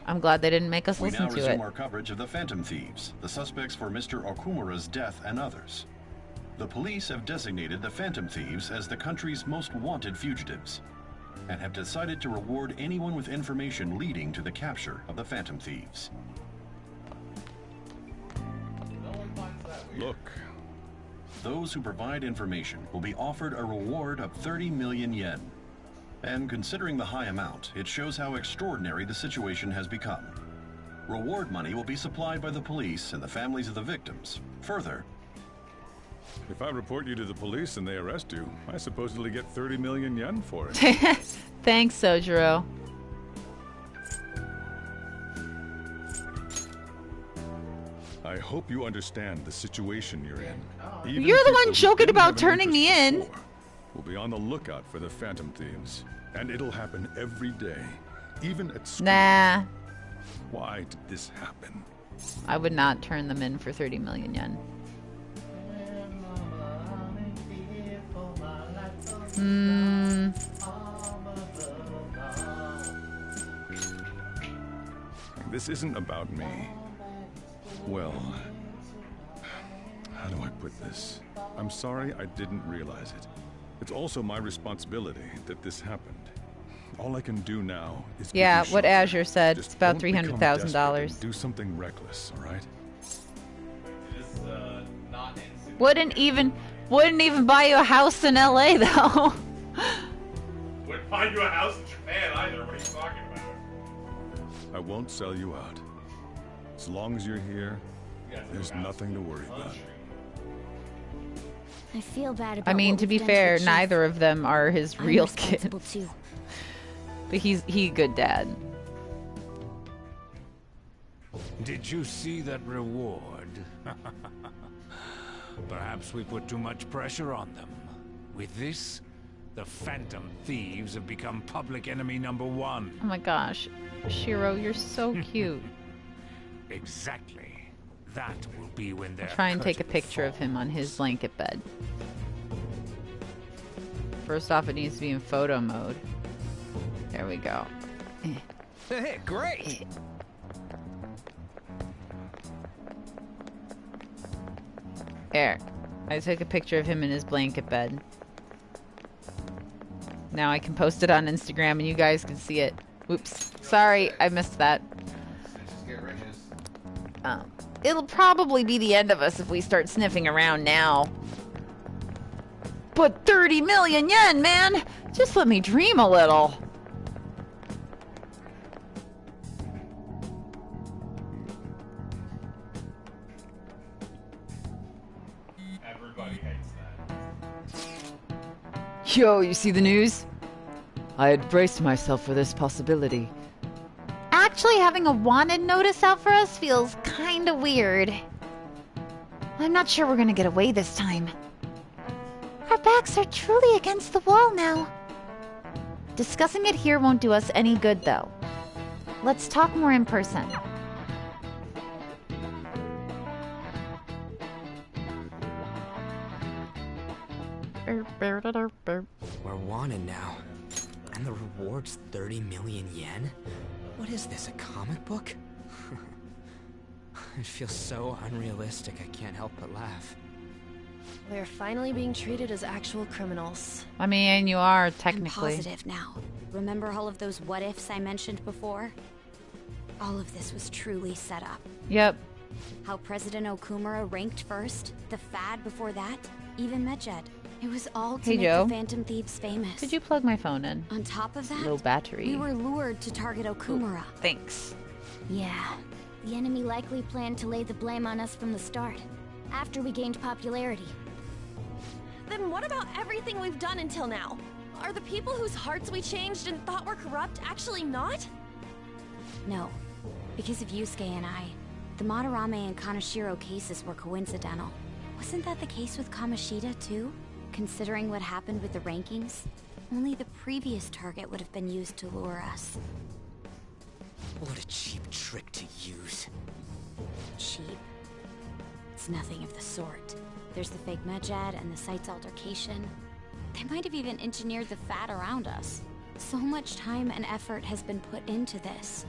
I'm glad they didn't make us listen to it. We now resume our coverage of the Phantom Thieves, the suspects for Mr. Okumura's death and others. The police have designated the Phantom Thieves as the country's most wanted fugitives, and have decided to reward anyone with information leading to the capture of the Phantom Thieves. Look. Those who provide information will be offered a reward of 30 million yen. And considering the high amount, it shows how extraordinary the situation has become. Reward money will be supplied by the police and the families of the victims. Further, if I report you to the police and they arrest you, I supposedly get 30 million yen for it. Thanks, Sojiro. I hope you understand the situation you're in. You're the one joking about turning me in. We'll be on the lookout for the Phantom Thieves, and it'll happen every day, even at school. Nah. Why did this happen? I would not turn them in for 30 million yen. This isn't about me. Well, how do I put this? I'm sorry I didn't realize it. It's also my responsibility that this happened. All I can do now is what Azure said. It's about $300,000. Do something reckless, all right? Wouldn't even Wouldn't even buy you a house in LA though. Wouldn't buy you a house in Japan either. What are you talking about? I won't sell you out. As long as you're here, there's nothing to worry about. I feel bad about I mean, what to be we've done fair, the chief. neither of them are his I'm real kids. responsible too. But he a good dad. Did you see that reward? Perhaps we put too much pressure on them. With this, the Phantom Thieves have become public enemy #1. Oh my gosh. Shiro, you're so cute. Exactly. That will be when they're Try and take a picture of him on his blanket bed. First off, it needs to be in photo mode. There we go. Hey, great! There. I took a picture of him in his blanket bed. Now I can post it on Instagram and you guys can see it. Whoops. Sorry, I missed that. It'll probably be the end of us if we start sniffing around now. But 30 million yen, man! Just let me dream a little. Everybody hates that. Yo, you see the news? I had braced myself for this possibility. Actually, having a wanted notice out for us feels kinda weird. I'm not sure we're gonna get away this time. Our backs are truly against the wall now. Discussing it here won't do us any good, though. Let's talk more in person. We're wanted now. And the reward's 30 million yen? What is this, a comic book? It feels so unrealistic, I can't help but laugh. We're finally being treated as actual criminals. I mean, you are technically. I'm positive now. Remember all of those what-ifs I mentioned before? All of this was truly set up. Yep. How President Okumura ranked first, the Fad before that, even Medjed. It was all to Hey, make Joe. the Phantom Thieves famous. Could you plug my phone in? On top of that, Low battery. we were lured to target Okumura. Thanks. Yeah, the enemy likely planned to lay the blame on us from the start, after we gained popularity. Then what about everything we've done until now? Are the people whose hearts we changed and thought were corrupt actually not? No, because of Yusuke and I, the Madarame and Kaneshiro cases were coincidental. Wasn't that the case with Kamoshida too? Considering what happened with the rankings, only the previous target would have been used to lure us. What a cheap trick to use. Cheap? It's nothing of the sort. There's the fake Medjed and the site's altercation. They might have even engineered the Fat around us. So much time and effort has been put into this.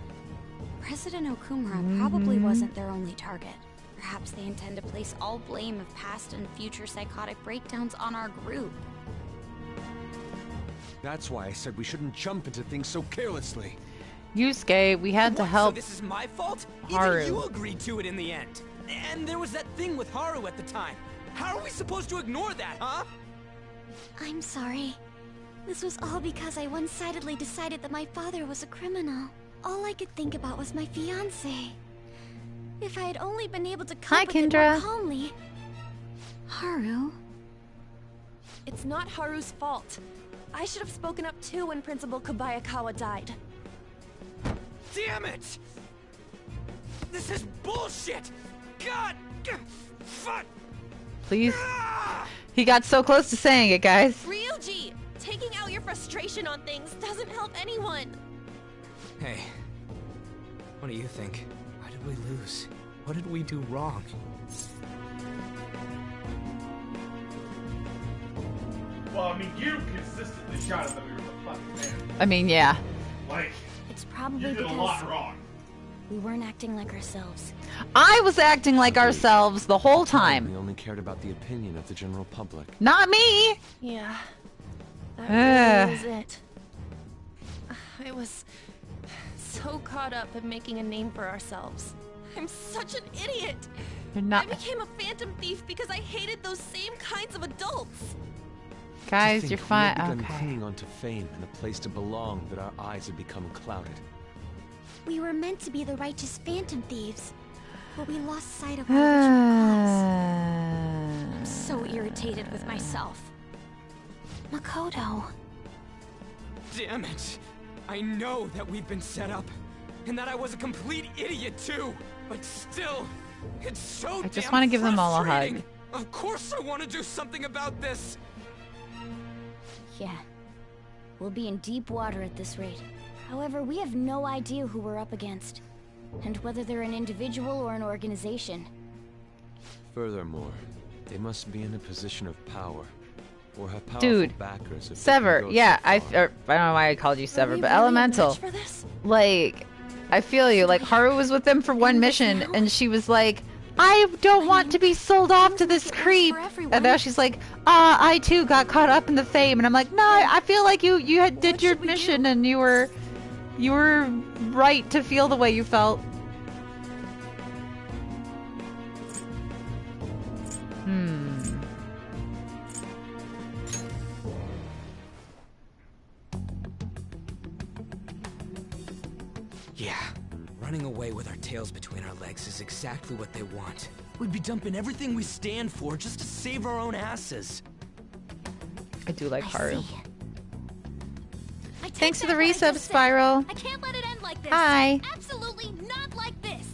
President Okumura probably wasn't their only target. Perhaps they intend to place all blame of past and future psychotic breakdowns on our group. That's why I said we shouldn't jump into things so carelessly. Yusuke, we had to What, help so this is my fault? Haru. Even you agreed to it in the end. And there was that thing with Haru at the time. How are we supposed to ignore that, huh? I'm sorry. This was all because I one-sidedly decided that my father was a criminal. All I could think about was my fiancé. If I had only been able to Hi, cope with it Kendra. more calmly. Haru? It's not Haru's fault. I should have spoken up too when Principal Kobayakawa died. Damn it! This is bullshit! God! Fuck! Please. He got so close to saying it, guys. Ryuji! Taking out your frustration on things doesn't help anyone! Hey, what do you think? Why did we lose? What did we do wrong? Well, I mean, you consistently shouted that we were the fucking fan. I mean, yeah. Like, It's probably you did a because lot wrong. we weren't acting like ourselves. I was acting like ourselves the whole time. We only cared about the opinion of the general public. Not me! Yeah, that really is it. I was so caught up in making a name for ourselves. I'm such an idiot! I became a phantom thief because I hated those same kinds of adults. Guys, you're fine. We had begun Okay. clinging onto fame and a place to belong that our eyes had become clouded. We were meant to be the righteous phantom thieves, but we lost sight of our original cause. I'm so irritated with myself. Makoto. Damn it! I know that we've been set up, and that I was a complete idiot too. But still, it's so I just damn want to give them all a frustrating. hug. Of course I want to do something about this. Yeah. We'll be in deep water at this rate. However, we have no idea who we're up against, and whether they're an individual or an organization. Furthermore, they must be in a position of power, or have powerful Dude, backers. if they Sever. can go Yeah, so I far. don't know why I called you Sever, we but really a Elemental. match for this? Like, I feel you. Like, Haru was with them for one mission, and she was like, I don't want to be sold off to this creep. And now she's like, I too got caught up in the fame. And I'm like, no, I feel like you did your mission, and you were right to feel the way you felt. Yeah, running away with our tails between our legs is exactly what they want. We'd be dumping everything we stand for just to save our own asses. I do like Haru. I take Thanks for back the what I resub, just said. Spiral. I can't let it end like this. Hi. Absolutely not like this.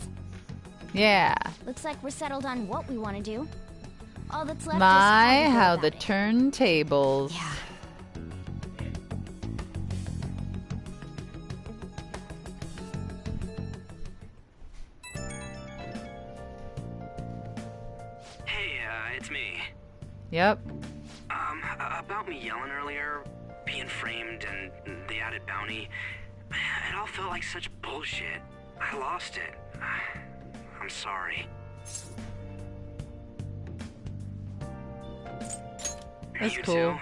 Yeah. Looks like we're settled on what we want to do. All that's left My, is how the turntables. Yeah. Hey, it's me. Yep. About me yelling earlier, being framed, and the added bounty, it all felt like such bullshit. I lost it. I'm sorry. That's You cool. too?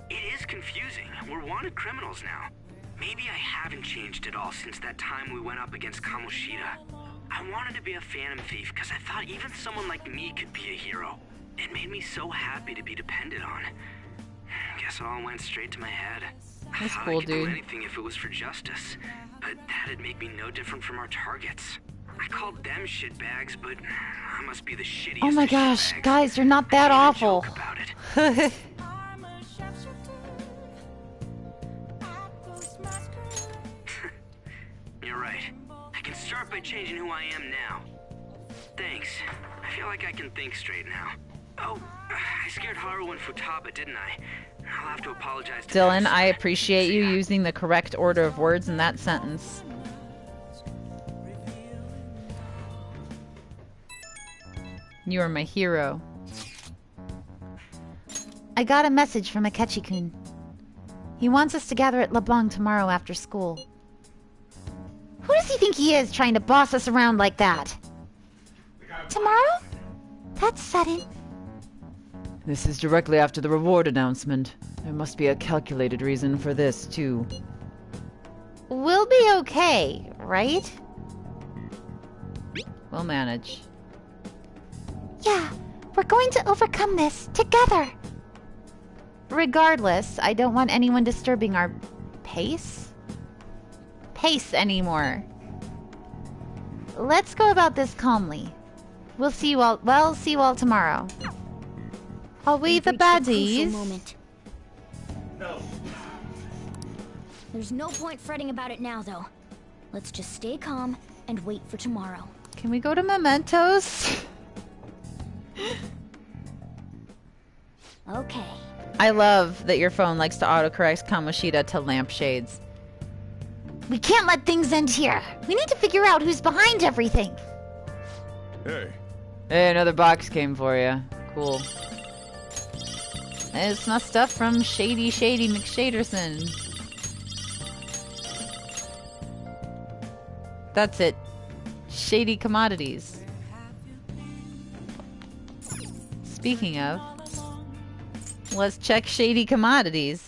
It is confusing. We're wanted criminals now. Maybe I haven't changed at all since that time we went up against Kamoshida. I wanted to be a phantom thief because I thought even someone like me could be a hero. It made me so happy to be depended on. Guess it all went straight to my head. I That's thought cool, I could do dude. anything if it was for justice, but that'd make me no different from our targets. I called them shitbags, but I must be the shittiest. Oh my of gosh, shitbags. guys, you're not that awful. You're right. I can start by changing who I am now. Thanks. I feel like I can think straight now. Oh, I scared Haru and Futaba, didn't I? I'll have to apologize to Dylan, them. I appreciate you using the correct order of words in that sentence. You are my hero. I got a message from Akechi-kun. He wants us to gather at LeBlanc tomorrow after school. Who does he think he is, trying to boss us around like that? Tomorrow? That's sudden. This is directly after the reward announcement. There must be a calculated reason for this, too. We'll be okay, right? We'll manage. Yeah, we're going to overcome this together. Regardless, I don't want anyone disturbing our pace anymore. Let's go about this calmly. We'll see you all. Well, see you all tomorrow. Are we the We've reached the crucial baddies? moment. No. There's no point fretting about it now, though. Let's just stay calm and wait for tomorrow. Can we go to Mementos? Okay. I love that your phone likes to autocorrect Kamoshida to lampshades. We can't let things end here. We need to figure out who's behind everything. Hey. Hey, another box came for you. Cool. It's my stuff from Shady McShaderson. That's it. Shady commodities. Speaking of, let's check Shady commodities.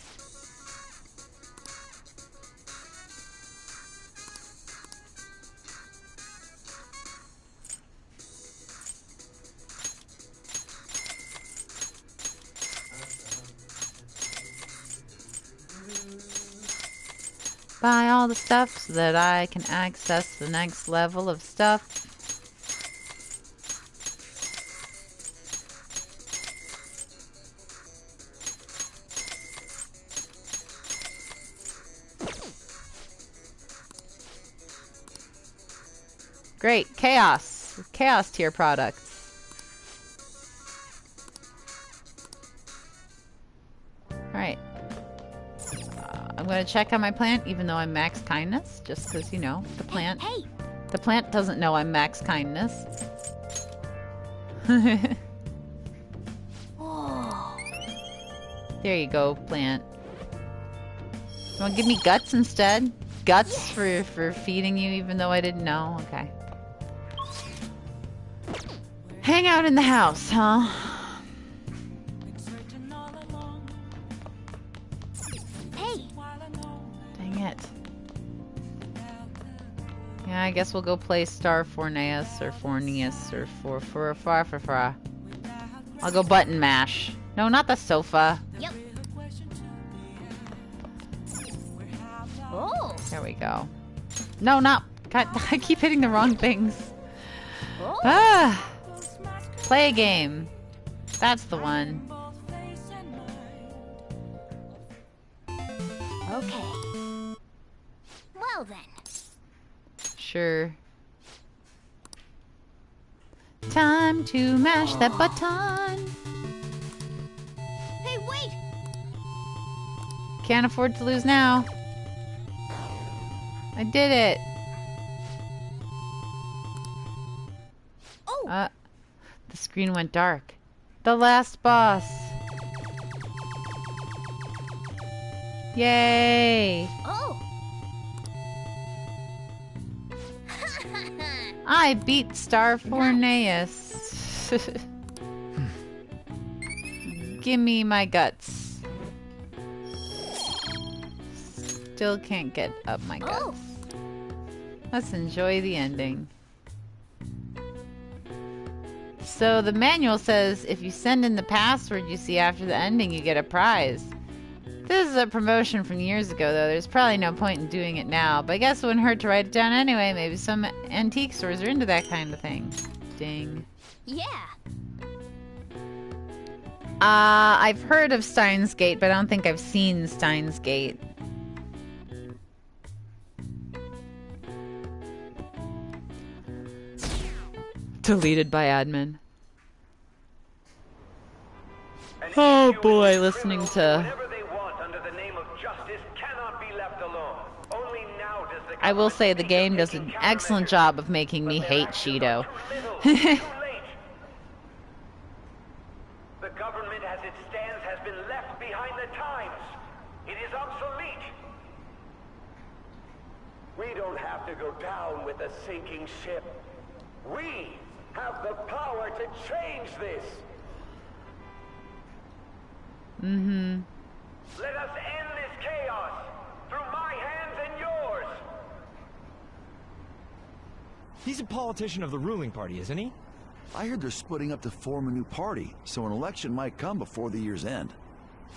Buy all the stuff so that I can access the next level of stuff. Great. Chaos. Chaos tier products. Alright. I'm going to check on my plant, even though I'm max kindness. Just because, you know, the plant... Hey. The plant doesn't know I'm max kindness. Oh. There you go, plant. You want to give me guts instead? Guts for feeding you, even though I didn't know? Okay. Hang out in the house, huh? Hey. Dang it. Yeah, I guess we'll go play Star Forneus or Forneus or for. I'll go button mash. No, not the sofa. Yep. Oh. There we go. No, not. God, I keep hitting the wrong things. Oh. Ah. Play a game. That's the one. Okay. Well then. Sure. Time to mash that button. Hey, wait! Can't afford to lose now. I did it. Oh. The screen went dark. The last boss. Yay! Oh. I beat Star Forneus. Give me my guts. Still can't get up my guts. Oh. Let's enjoy the ending. So the manual says if you send in the password you see after the ending, you get a prize. This is a promotion from years ago, though. There's probably no point in doing it now, but I guess it wouldn't hurt to write it down anyway. Maybe some antique stores are into that kind of thing. Ding. Yeah. I've heard of Steins Gate, but I don't think I've seen Steins Gate. Deleted by admin. Oh boy, listening to... I will say the game does an excellent job of making me hate Shido. The government as it stands has been left behind the times. It is obsolete. We don't have to go down with a sinking ship. We have the power to change this. Mm-hmm. Let us end this chaos through my hands and yours. He's a politician of the ruling party, isn't he? I heard they're splitting up to form a new party, so an election might come before the year's end.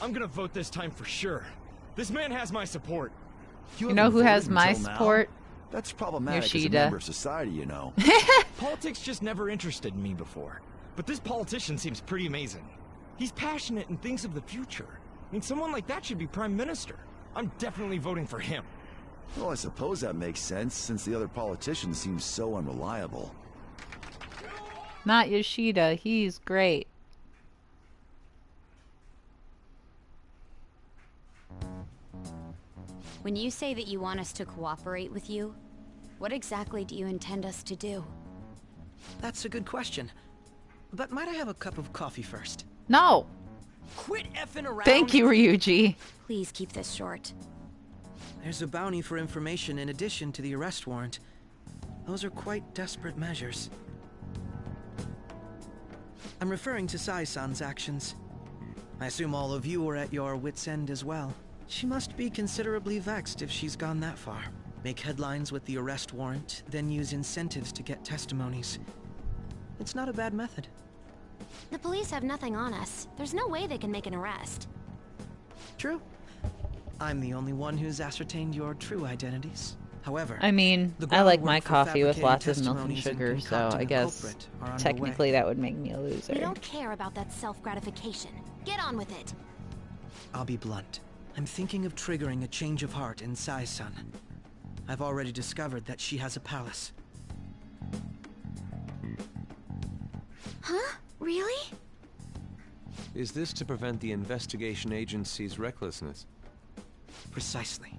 I'm gonna vote this time for sure. This man has my support. You know who has my support? That's problematic Yoshida. as a member of society, you know. Politics just never interested me before. But this politician seems pretty amazing. He's passionate and thinks of the future. I mean, someone like that should be prime minister. I'm definitely voting for him. Well, I suppose that makes sense, since the other politicians seem so unreliable. Not Yoshida. He's great. When you say that you want us to cooperate with you, what exactly do you intend us to do? That's a good question. But might I have a cup of coffee first? No! Quit effing around! Thank you, Ryuji. Please keep this short. There's a bounty for information in addition to the arrest warrant. Those are quite desperate measures. I'm referring to Sai-san's actions. I assume all of you are at your wits' end as well. She must be considerably vexed if she's gone that far. Make headlines with the arrest warrant, then use incentives to get testimonies. It's not a bad method. The police have nothing on us. There's no way they can make an arrest. True. I'm the only one who's ascertained your true identities. However, I mean, the I like my groundwork for coffee with fabricating lots of milk and testimonies sugar, so concocting I a guess culprit are underway. technically that would make me a We loser. don't care about that self-gratification. Get on with it. I'll be blunt. I'm thinking of triggering a change of heart in Sai-san. I've already discovered that she has a palace. Huh? Really? Is this to prevent the investigation agency's recklessness? Precisely.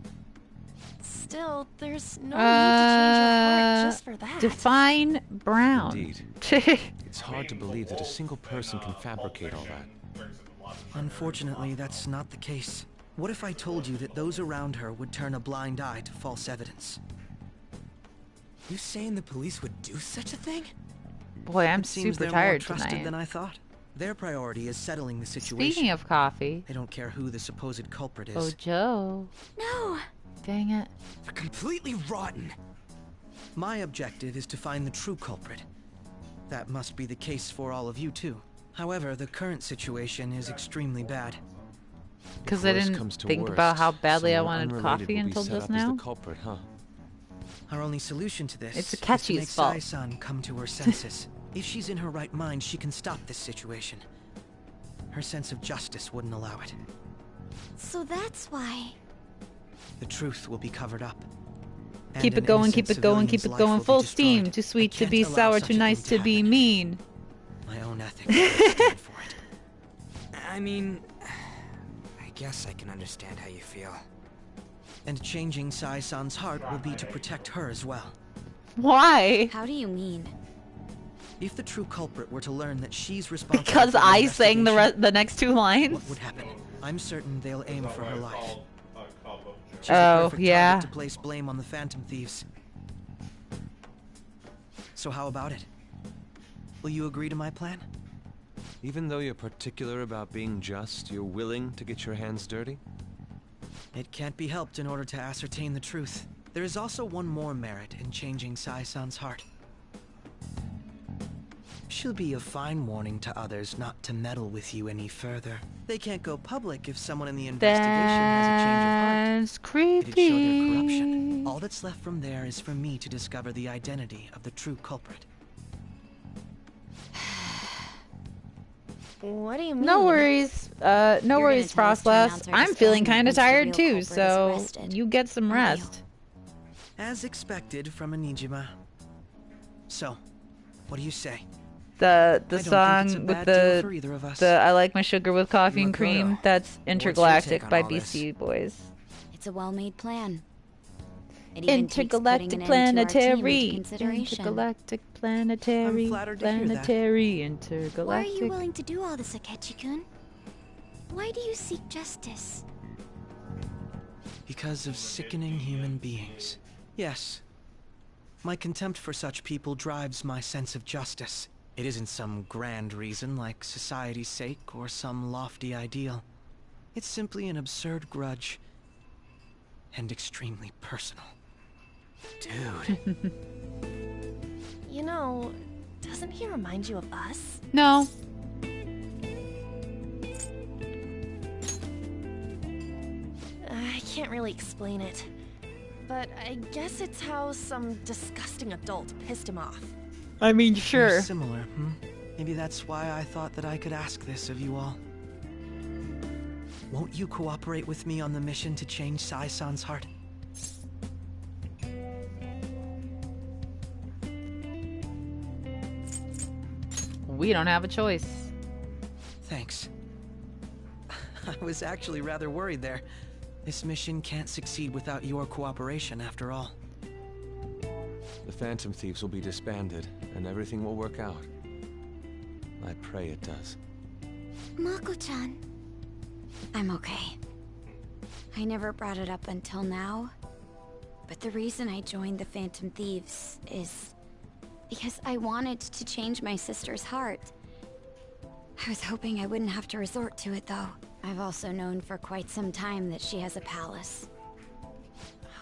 Still, there's no need to change your heart just for that. Define brown. Indeed. It's hard to believe that a single person can fabricate all that. Unfortunately, that's not the case. What if I told you that those around her would turn a blind eye to false evidence? You saying the police would do such a thing? Boy, I'm It seems super they're more tired trusted tonight. than I thought. Their priority is settling the situation. Speaking of coffee. They don't care who the supposed culprit is. Oh, Joe. No. Dang it. They're completely rotten. My objective is to find the true culprit. That must be the case for all of you too. However, the current situation is extremely bad. Because I didn't think about how badly I wanted coffee until just now. The culprit, huh? Our only solution to this It's is Akechi's to make fault. Sai-san come to her senses. If she's in her right mind, she can stop this situation. Her sense of justice wouldn't allow it. So that's why. The truth will be covered up. And Keep it an going, keep innocent it going, keep civilian's it life going. will be Full destroyed. steam. Too sweet I to be can't allow sour, such too a nice thing to be mean. My own ethics will stand for it. I mean, I guess I can understand how you feel. And changing Sai-san's heart will be to protect her as well. Why? How do you mean? If the true culprit were to learn that she's responsible Because for the I sang investigation, the next two lines? what would happen? I'm certain they'll aim for her life. She's Oh, the perfect yeah. target to place blame on the Phantom Thieves. So how about it? Will you agree to my plan? Even though you're particular about being just, you're willing to get your hands dirty? It can't be helped in order to ascertain the truth. There is also one more merit in changing Sai-san's heart. She'll be a fine warning to others not to meddle with you any further. They can't go public if someone in the investigation has a change of heart. That's creepy. It'd show their corruption. All that's left from there is for me to discover the identity of the true culprit. What do you mean? No worries. No worries, Frostlass. I'm feeling kind of tired too, so you get some rest. As expected from a Nijima. So, what do you say? The I don't think it's a song with bad deal for either of us. the I like my sugar with coffee and cream. Makoto, That's your Intergalactic take by on all this? BC Boys. It's a well-made plan. It even takes Intergalactic putting an end to our team into planetary. consideration. Intergalactic planetary. I'm flattered to hear that. Planetary. Why are Intergalactic. you willing to do all this, Akechi-kun? Why do you seek justice? Because of sickening human beings. Yes. My contempt for such people drives my sense of justice. It isn't some grand reason like society's sake or some lofty ideal. It's simply an absurd grudge. And extremely personal. Dude. You know, doesn't he remind you of us? No. I can't really explain it. But I guess it's how some disgusting adult pissed him off. I mean, You're sure. similar, Maybe that's why I thought that I could ask this of you all. Won't you cooperate with me on the mission to change Sai-san's heart? We don't have a choice. Thanks. I was actually rather worried there. This mission can't succeed without your cooperation, after all. The Phantom Thieves will be disbanded, and everything will work out. I pray it does. Mako-chan. I'm okay. I never brought it up until now, but the reason I joined the Phantom Thieves is because I wanted to change my sister's heart. I was hoping I wouldn't have to resort to it, though. I've also known for quite some time that she has a palace.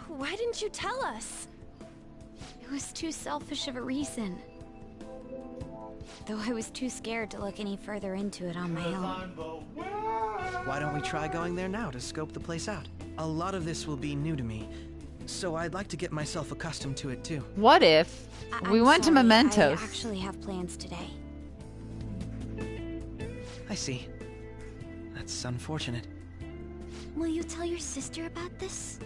Why didn't you tell us? It was too selfish of a reason. Though I was too scared to look any further into it on my own. Why don't we try going there now to scope the place out? A lot of this will be new to me, so I'd like to get myself accustomed to it too. What if we went to Mementos? I actually have plans today. I see. That's unfortunate. Will you tell your sister about this?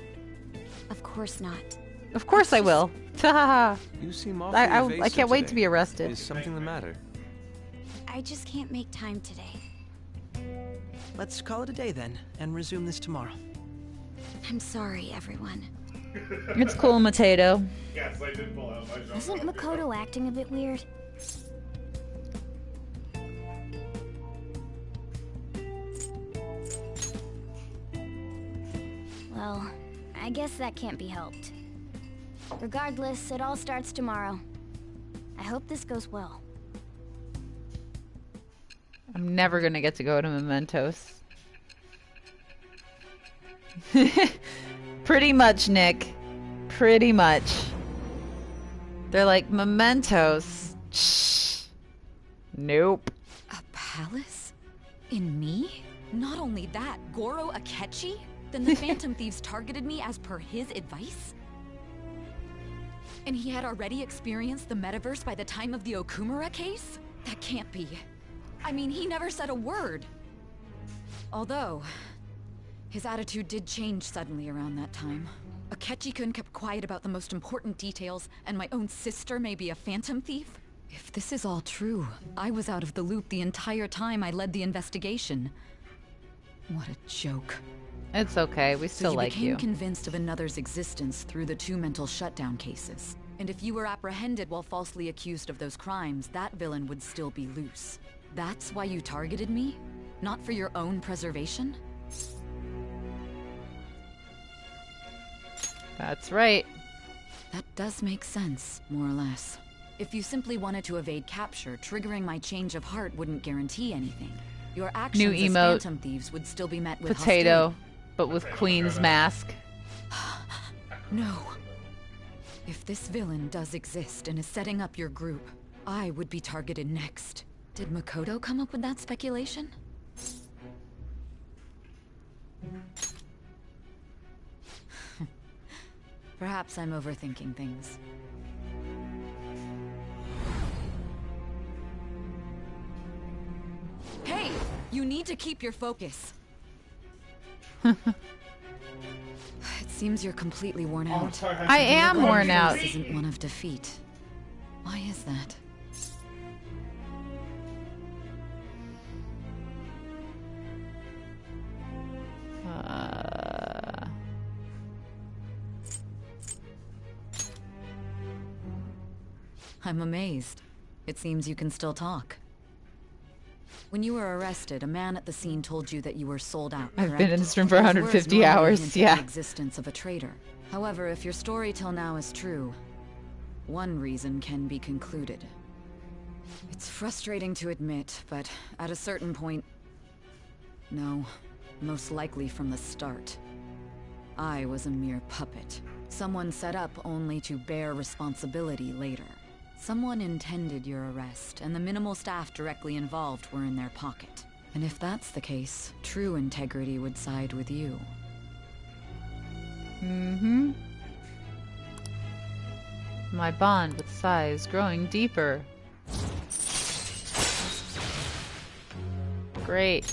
Of course not. Of course I will. You seem awfully I evasive can't wait to today. be arrested. Is something the matter? I just can't make time today. Let's call it a day then, and resume this tomorrow. I'm sorry, everyone. It's cool, Potato. Yes, I did pull out my jump. Isn't Makoto acting a bit weird? Well, I guess that can't be helped. Regardless, it all starts tomorrow. I hope this goes well. I'm never gonna get to go to Mementos. Pretty much, Nick. Pretty much. They're like, Mementos. Shh. Nope. A palace? In me? Not only that, Goro Akechi? Then the Phantom Thieves targeted me as per his advice? And he had already experienced the metaverse by the time of the Okumura case? That can't be. I mean, he never said a word. Although, his attitude did change suddenly around that time. Akechi-kun kept quiet about the most important details, and my own sister may be a Phantom Thief? If this is all true, I was out of the loop the entire time I led the investigation. What a joke. It's okay, we still like So you you. became convinced of another's existence through the 2 mental shutdown cases. And if you were apprehended while falsely accused of those crimes, that villain would still be loose. That's why you targeted me? Not for your own preservation? That's right. That does make sense, more or less. If you simply wanted to evade capture, triggering my change of heart wouldn't guarantee anything. Your actions New as emote. Phantom Thieves would still be met with Potato, hostility. but with Queen's mask. No. If this villain does exist and is setting up your group, I would be targeted next. Did Makoto come up with that speculation? Perhaps I'm overthinking things. Hey! You need to keep your focus. It seems you're completely worn out. I am worn out. This isn't one of defeat. Why is that? I'm amazed. It seems you can still talk. When you were arrested, a man at the scene told you that you were sold out, I've correct? been in this room for His 150 words normally hours, hint at yeah. the existence of a traitor. However, if your story till now is true, one reason can be concluded. It's frustrating to admit, but at a certain point... No, most likely from the start. I was a mere puppet. Someone set up only to bear responsibility later. Someone intended your arrest, and the minimal staff directly involved were in their pocket. And if that's the case, true integrity would side with you. Mm-hmm. My bond with Sai is growing deeper. Great.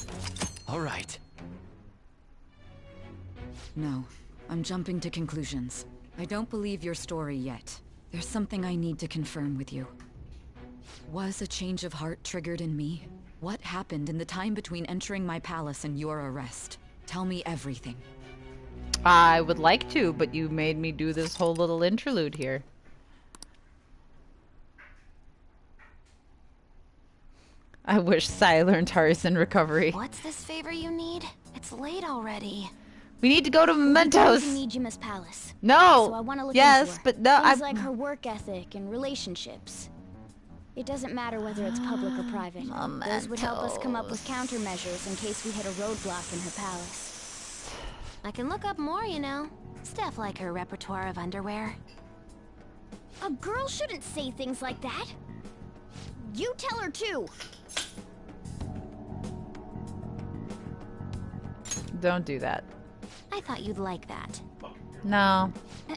All right. No, I'm jumping to conclusions. I don't believe your story yet. There's something I need to confirm with you. Was a change of heart triggered in me? What happened in the time between entering my palace and your arrest? Tell me everything. I would like to, but you made me do this whole little interlude here. I wish Sai learned Harrison recovery. What's this favor you need? It's late already. We need to go to To Mementos. Nijima's palace. No. So I want to look Yes, into her. but no, Things I- like her work ethic and relationships. It doesn't matter whether it's public or private. Those would help us come up with countermeasures in case we hit a roadblock in her palace. I can look up more, you know. Stuff like her repertoire of underwear. A girl shouldn't say things like that. You tell her too. Don't do that. I thought you'd like that. No.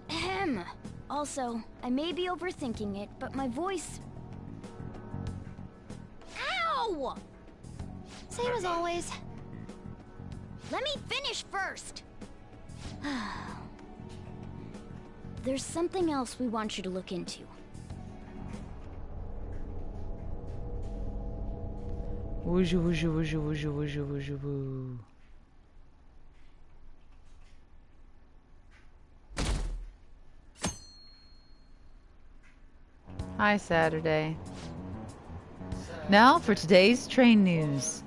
Ahem. Also, I may be overthinking it, but my voice... Ow! Same as always. Let me finish first! There's something else we want you to look into. Wooju wooju wooju wooju wooju wooju woo. Hi, Saturday. Now for today's train news.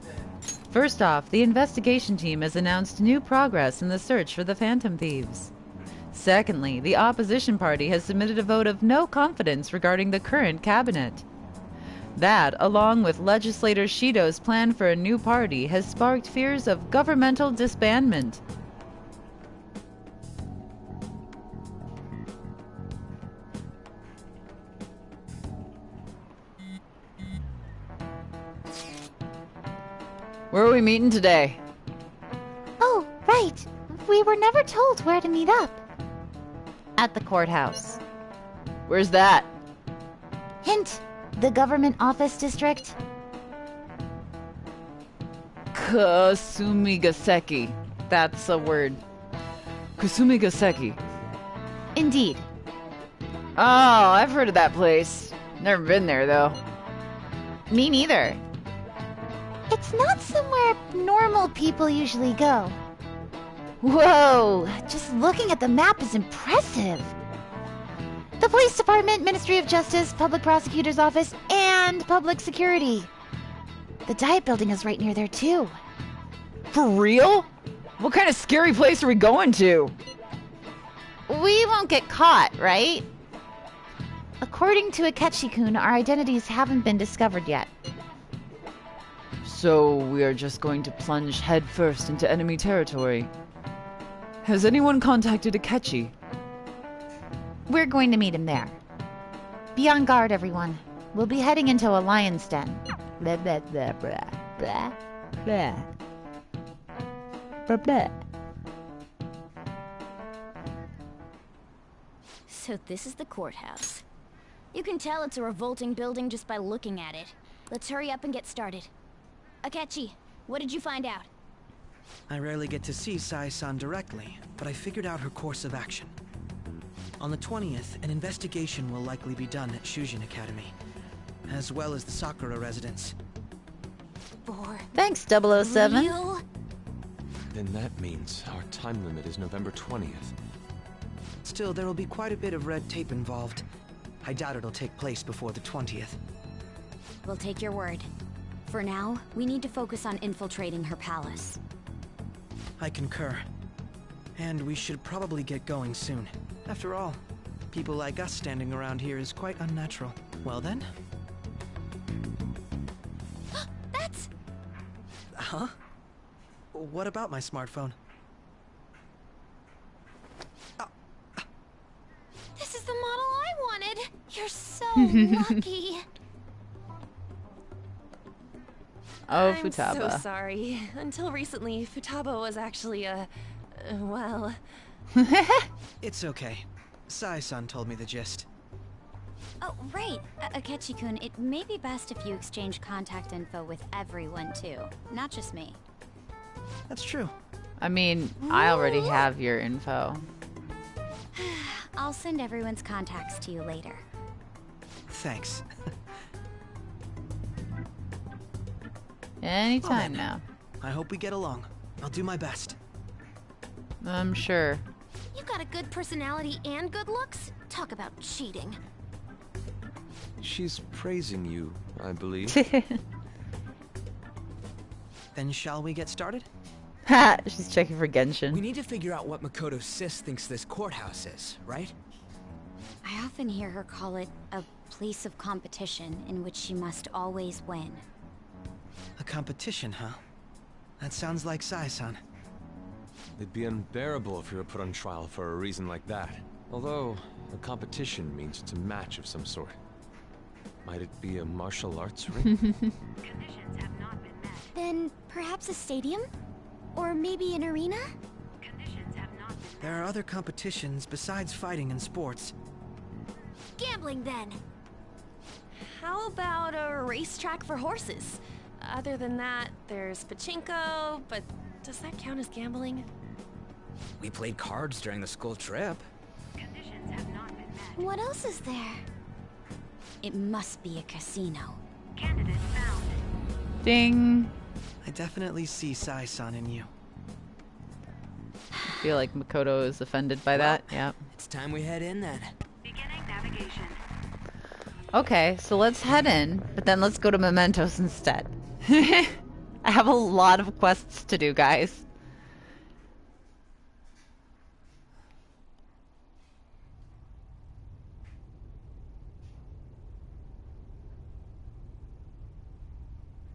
First off, the investigation team has announced new progress in the search for the Phantom Thieves. Secondly, the opposition party has submitted a vote of no confidence regarding the current cabinet. That, along with legislator Shido's plan for a new party, has sparked fears of governmental disbandment. Where are we meeting today? Oh, right. We were never told where to meet up. At the courthouse. Where's that? Hint, the government office district. Kasumi Gaseki. That's a word. Kasumi Gaseki. Indeed. Oh, I've heard of that place. Never been there, though. Me neither. It's not somewhere normal people usually go. Whoa! Just looking at the map is impressive. The police department, Ministry of Justice, Public Prosecutor's Office, and Public Security. The Diet Building is right near there, too. For real? What kind of scary place are we going to? We won't get caught, right? According to Akechi-kun, our identities haven't been discovered yet. So we are just going to plunge headfirst into enemy territory. Has anyone contacted Akechi? We're going to meet him there. Be on guard, everyone. We'll be heading into a lion's den. Blah, blah, blah, blah, blah, blah. Blah, blah. So this is the courthouse. You can tell it's a revolting building just by looking at it. Let's hurry up and get started. Akechi, what did you find out? I rarely get to see Sai-san directly, but I figured out her course of action. On the 20th, an investigation will likely be done at Shujin Academy, as well as the Sakura residence. Thanks, 007. Real? Then that means our time limit is November 20th. Still, there will be quite a bit of red tape involved. I doubt it'll take place before the 20th. We'll take your word. For now, we need to focus on infiltrating her palace. I concur. And we should probably get going soon. After all, people like us standing around here is quite unnatural. Well then? That's... Huh? What about my smartphone? This is the model I wanted! You're so lucky! Oh, I'm Futaba. so sorry. Until recently, Futaba was actually well... It's okay. Sai-san told me the gist. Oh, right. Akechi-kun, it may be best if you exchange contact info with everyone, too. Not just me. That's true. I mean, I already have your info. I'll send everyone's contacts to you later. Thanks. Anytime now. I hope we get along. I'll do my best. I'm sure. You got a good personality and good looks? Talk about cheating. She's praising you, I believe. Then shall we get started? Ha! She's checking for Genshin. We need to figure out what Makoto Sis thinks this courthouse is, right? I often hear her call it a place of competition in which she must always win. A competition, huh? That sounds like Sai-san. It'd be unbearable if you were put on trial for a reason like that. Although, a competition means it's a match of some sort. Might it be a martial arts ring? Then perhaps a stadium? Or maybe an arena? There are other competitions besides fighting and sports. Gambling, then. How about a racetrack for horses? Other than that, there's pachinko, but does that count as gambling? We played cards during the school trip. What else is there? It must be a casino. Candidate found. Ding. I definitely see Sai-san in you. I feel like Makoto is offended by that. Yeah. It's time we head in then. Beginning navigation. Okay, so let's head in, but then let's go to Mementos instead. I have a lot of quests to do, guys.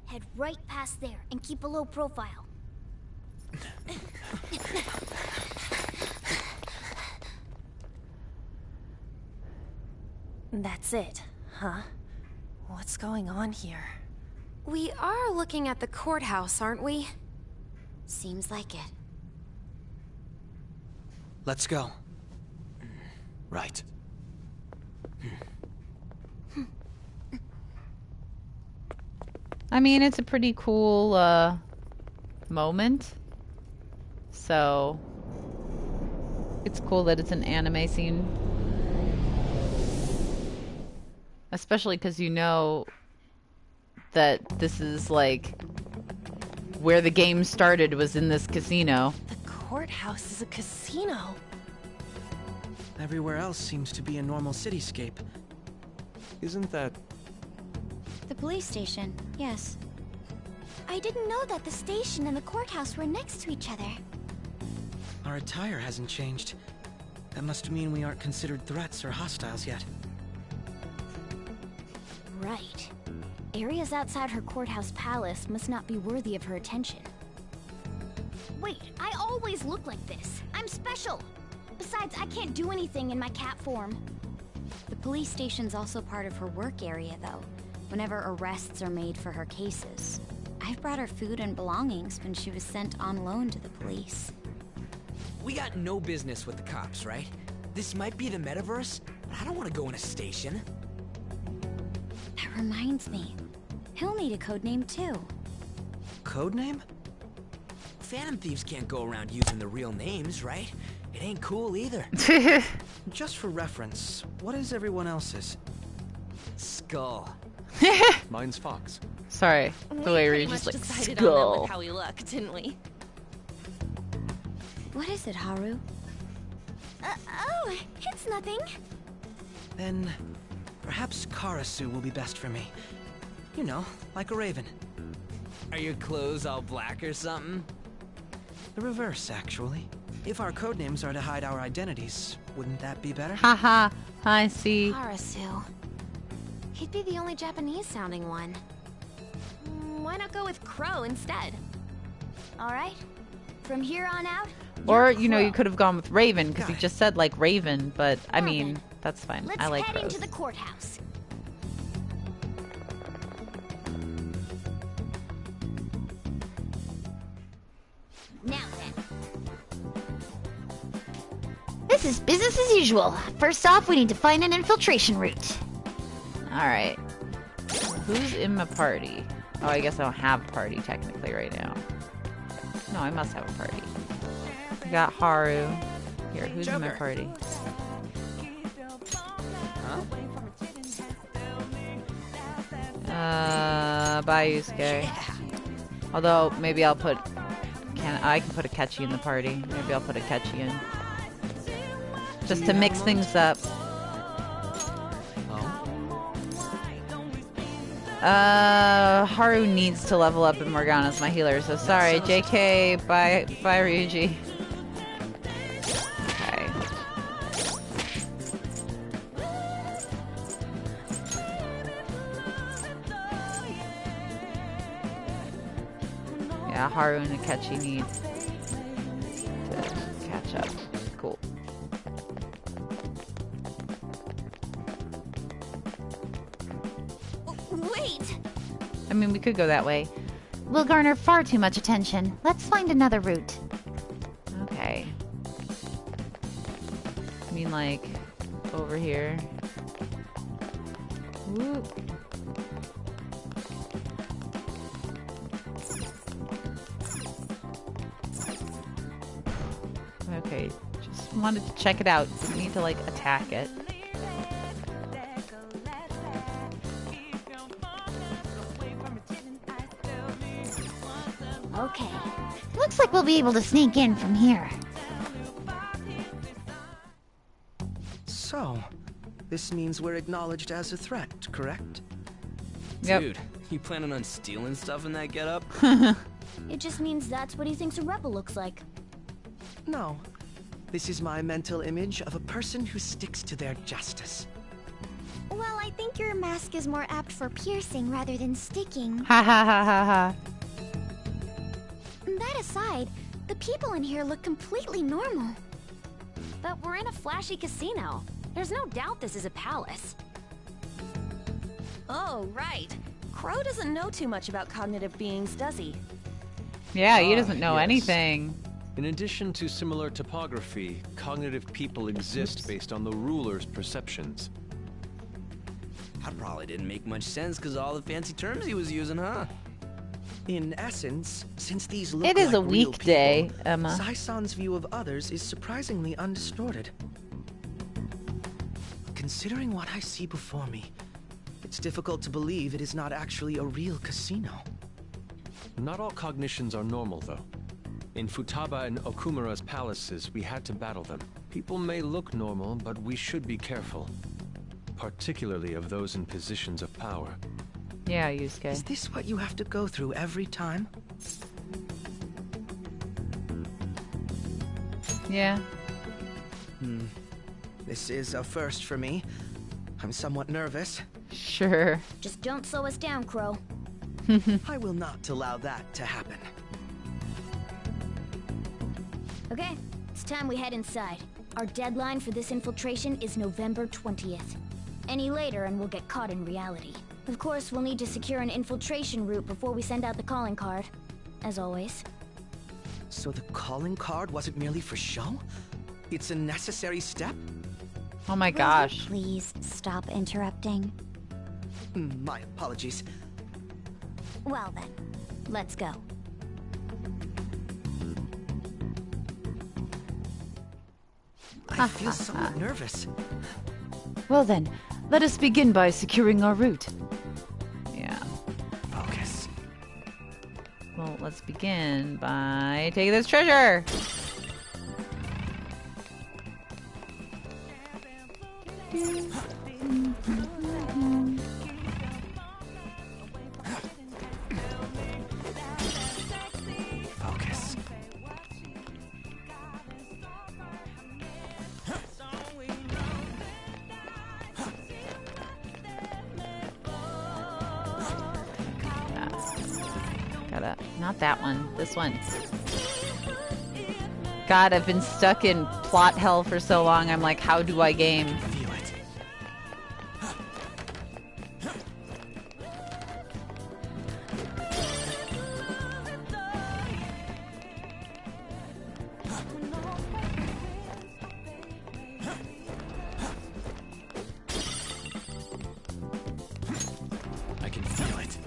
Head right past there and keep a low profile. That's it, huh? What's going on here? We are looking at the courthouse, aren't we? Seems like it. Let's go. Right. I mean, it's a pretty cool moment. So it's cool that it's an anime scene. Especially because you know that this is like where the game started, was in this casino. The courthouse is a casino. Everywhere else seems to be a normal cityscape. Isn't that... The police station, yes. I didn't know that the station and the courthouse were next to each other. Our attire hasn't changed. That must mean we aren't considered threats or hostiles yet. Right. Areas outside her courthouse palace must not be worthy of her attention. Wait, I always look like this. I'm special. Besides, I can't do anything in my cat form. The police station's also part of her work area, though, whenever arrests are made for her cases. I've brought her food and belongings when she was sent on loan to the police. We got no business with the cops, right? This might be the metaverse, but I don't want to go in a station. That reminds me. He'll need a codename, too. Codename? Phantom thieves can't go around using the real names, right? It ain't cool either. Just for reference, what is everyone else's? Skull. Mine's Fox. Sorry, the way We we're just like, decided skull. on that with how we look, didn't we? What is it, Haru? Oh, it's nothing. Then, perhaps Karasu will be best for me. You know, like a raven. Are your clothes all black or something? The reverse, actually. If our codenames are to hide our identities, wouldn't that be better? Haha, I see. Karasu. He'd be the only Japanese-sounding one. Why not go with Crow instead? All right. From here on out, Or, you know, you could have gone with Raven, because he just said, like, Raven, but, I mean, that's fine. let's I like head Crows. into the courthouse. Now then. This is business as usual. First off, we need to find an infiltration route. Alright. Who's in my party? Oh, I guess I don't have a party technically right now. No, I must have a party. I got Haru. Here, who's in my party? Bayusuke. Although, maybe I'll put... I can put a Ketchy in the party. Maybe I'll put a Ketchy in. Just to mix things up. Haru needs to level up and Morgana's my healer, so sorry. JK, bye Ryuji. Okay. Yeah, Haru and Akechi need to catch up. Cool. Wait! I mean, we could go that way. We'll garner far too much attention. Let's find another route. Okay. mean like over here. Woo. Okay, just wanted to check it out. Didn't need to like attack it. Okay. Looks like we'll be able to sneak in from here. So, this means we're acknowledged as a threat, correct? Yep. Dude, you planning on stealing stuff in that getup? It just means that's what he thinks a rebel looks like. No. This is my mental image of a person who sticks to their justice. Well, I think your mask is more apt for piercing rather than sticking. Ha ha ha ha ha. That aside, the people in here look completely normal. But we're in a flashy casino. There's no doubt this is a palace. Oh, right. Crow doesn't know too much about cognitive beings, does he? Yeah, he doesn't know anything. In addition to similar topography, cognitive people exist based on the ruler's perceptions. That probably didn't make much sense because of all the fancy terms he was using, huh? In essence, since these look It is like a real weekday, people, Emma. Sai-san's view of others is surprisingly undistorted. Considering what I see before me, it's difficult to believe it is not actually a real casino. Not all cognitions are normal, though. In Futaba and Okumura's palaces, we had to battle them. People may look normal, but we should be careful. Particularly of those in positions of power. Yeah, Yusuke. Is this what you have to go through every time? Yeah. This is a first for me. I'm somewhat nervous. Sure. Just don't slow us down, Crow. I will not allow that to happen. Okay, it's time we head inside. Our deadline for this infiltration is November 20th. Any later and we'll get caught in reality. Of course, we'll need to secure an infiltration route before we send out the calling card. As always. So the calling card wasn't merely for show? It's a necessary step? Oh my Will gosh. you please stop interrupting? My apologies. Well then, let's go. I feel somewhat nervous. Well then, let us begin by securing our route. Yeah. Focus. Well, let's begin by taking this treasure. Focus. Gotta, not that one, this one. God, I've been stuck in plot hell for so long, I'm like, how do I game? Feel it. I can feel it.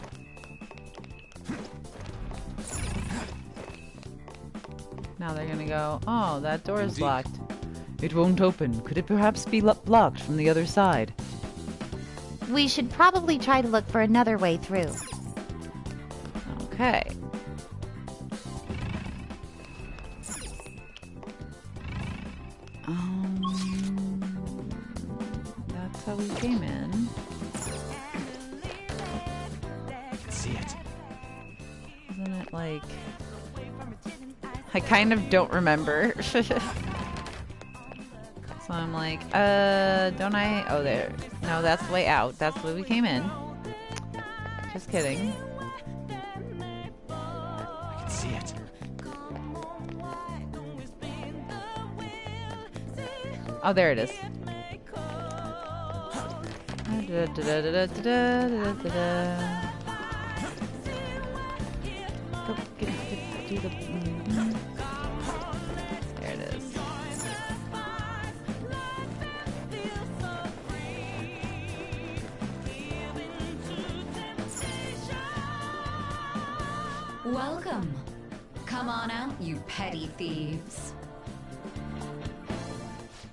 Now they're gonna go, oh, that door is Indeed. locked. It won't open. Could it perhaps be blocked from the other side? We should probably try to look for another way through. Okay. That's how we came in. I can see it. Isn't it like... I kind of don't remember. So I'm like, don't I? Oh, there. No, that's the way out. That's the way we came in. Just kidding. I can see it. Oh, there it is. Go, do the... There it is. Welcome. Come on out, you petty thieves.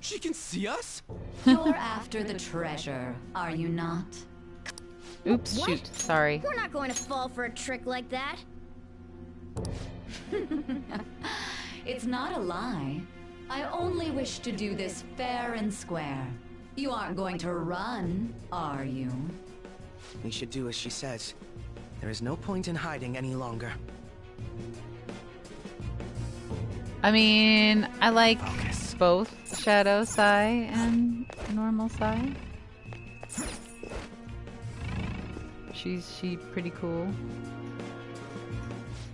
She can see us? You're after the treasure, are you not? Oops, What? shoot. Sorry. We're not going to fall for a trick like that. It's not a lie. I only wish to do this fair and square. You aren't going to run, are you? We should do as she says. There is no point in hiding any longer. I mean, I like both Shadow Sai and normal Sai. She's pretty cool.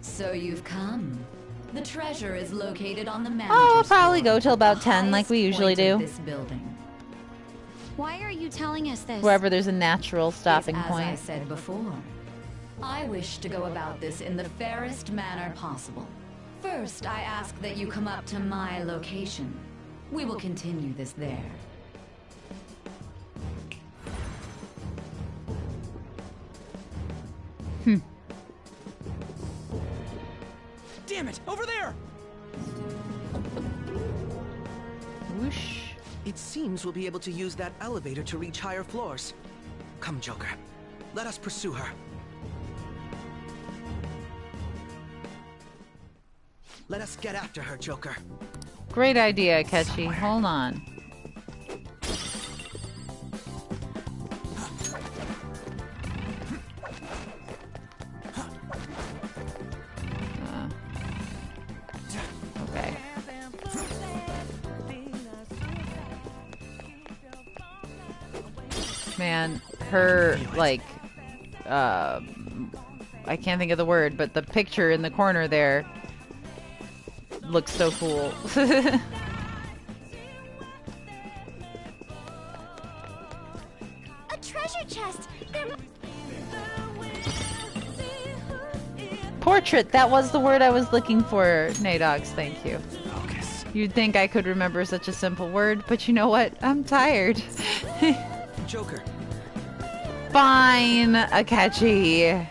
So you've come. The treasure is located on the manager's Oh, I'll probably floor, go till about the 10 like we highest usually point of do. This building. Why are you telling us this? Wherever there's a natural stopping As point. I said before, I wish to go about this in the fairest manner possible. First, I ask that you come up to my location. We will continue this there. Damn it! Over there! Whoosh. It seems we'll be able to use that elevator to reach higher floors. Come, Joker. Let us pursue her. Let us get after her, Joker. Great idea, Akechi. Hold on. Okay. Man, her, like, I can't think of the word, but the picture in the corner there looks so cool. A treasure chest! There Portrait, that was the word I was looking for, Nadogs, thank you. You'd think I could remember such a simple word, but you know what? I'm tired. Joker. Fine, Akechi.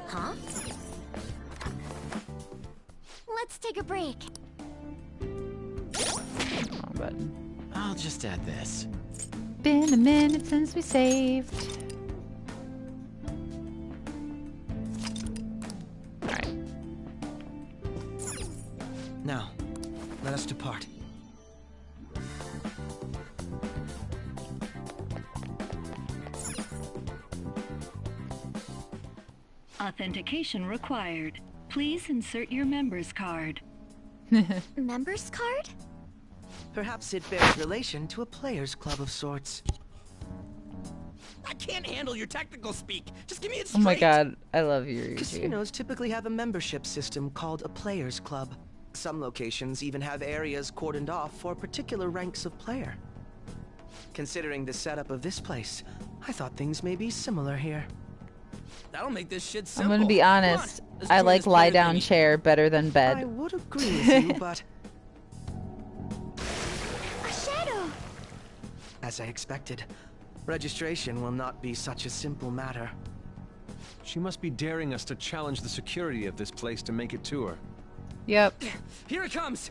Huh? Let's take a break. Wrong button. I'll just add this. Been a minute since we saved. Alright. Now, let us depart. Authentication required. Please insert your member's card. Member's card? Perhaps it bears relation to a players' club of sorts. I can't handle your technical speak. Just give me it Oh straight. my god, I love you, Ryuji. Casinos typically have a membership system called a players' club. Some locations even have areas cordoned off for particular ranks of player. Considering the setup of this place, I thought things may be similar here. That'll make this shit I'm simple. gonna be honest, Let's I join like this lie player down thingy. chair better than I bed. would agree with you, but A shadow! as I expected, registration will not be such a simple matter. She must be daring us to challenge the security of this place to make it to her. Yep. Here it comes.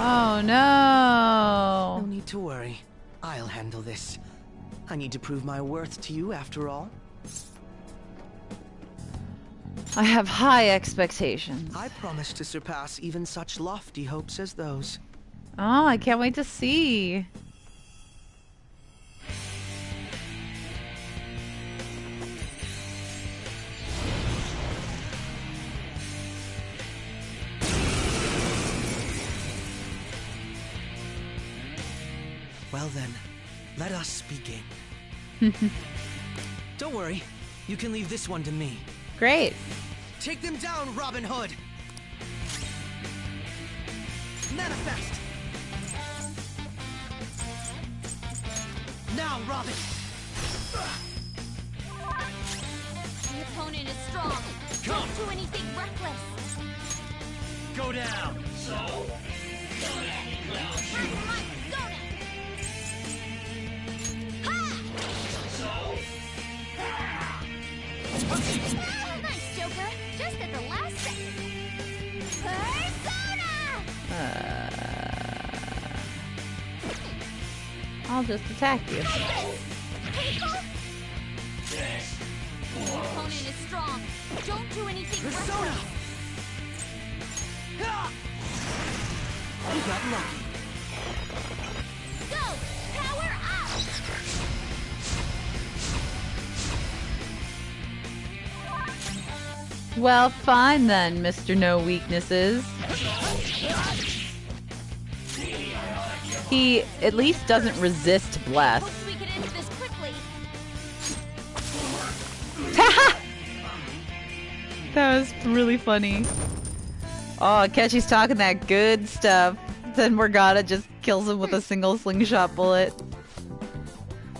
Oh no. No need to worry. I'll handle this. I need to prove my worth to you after all. I have high expectations. I promise to surpass even such lofty hopes as those. Oh, I can't wait to see. Well then, let us begin. Don't worry, you can leave this one to me. Great. Take them down, Robin Hood! Manifest! Now, Robin! The opponent is strong. Don't do anything reckless. Go down. My Sona! Ha! Nice, Joker. Just at the last second. Persona! I'll just attack you. Your opponent is strong. Don't do anything Persona! You got lucky. Go! Power up! Well, fine then, Mr. No Weaknesses. He at least doesn't resist Bless. We can end this quickly. That was really funny. Oh, Akechi's talking that good stuff. Then Morgana just kills him with a single slingshot bullet.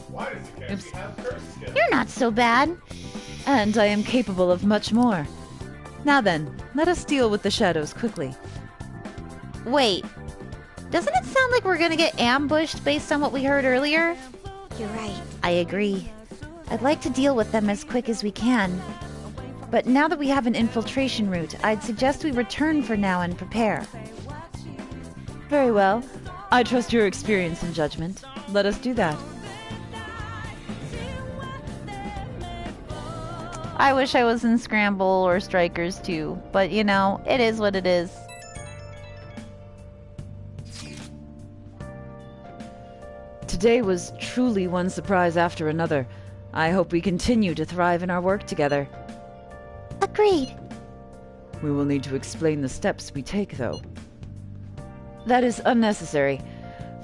Why does Akechi have curse skills? You're not so bad. And I am capable of much more. Now then, let us deal with the shadows quickly. Wait. Doesn't it sound like we're gonna get ambushed based on what we heard earlier? You're right. I agree. I'd like to deal with them as quick as we can. But now that we have an infiltration route, I'd suggest we return for now and prepare. Very well. I trust your experience and judgment. Let us do that. I wish I was in Scramble or Strikers too, but you know, it is what it is. Today was truly one surprise after another. I hope we continue to thrive in our work together. Agreed. We will need to explain the steps we take, though. That is unnecessary.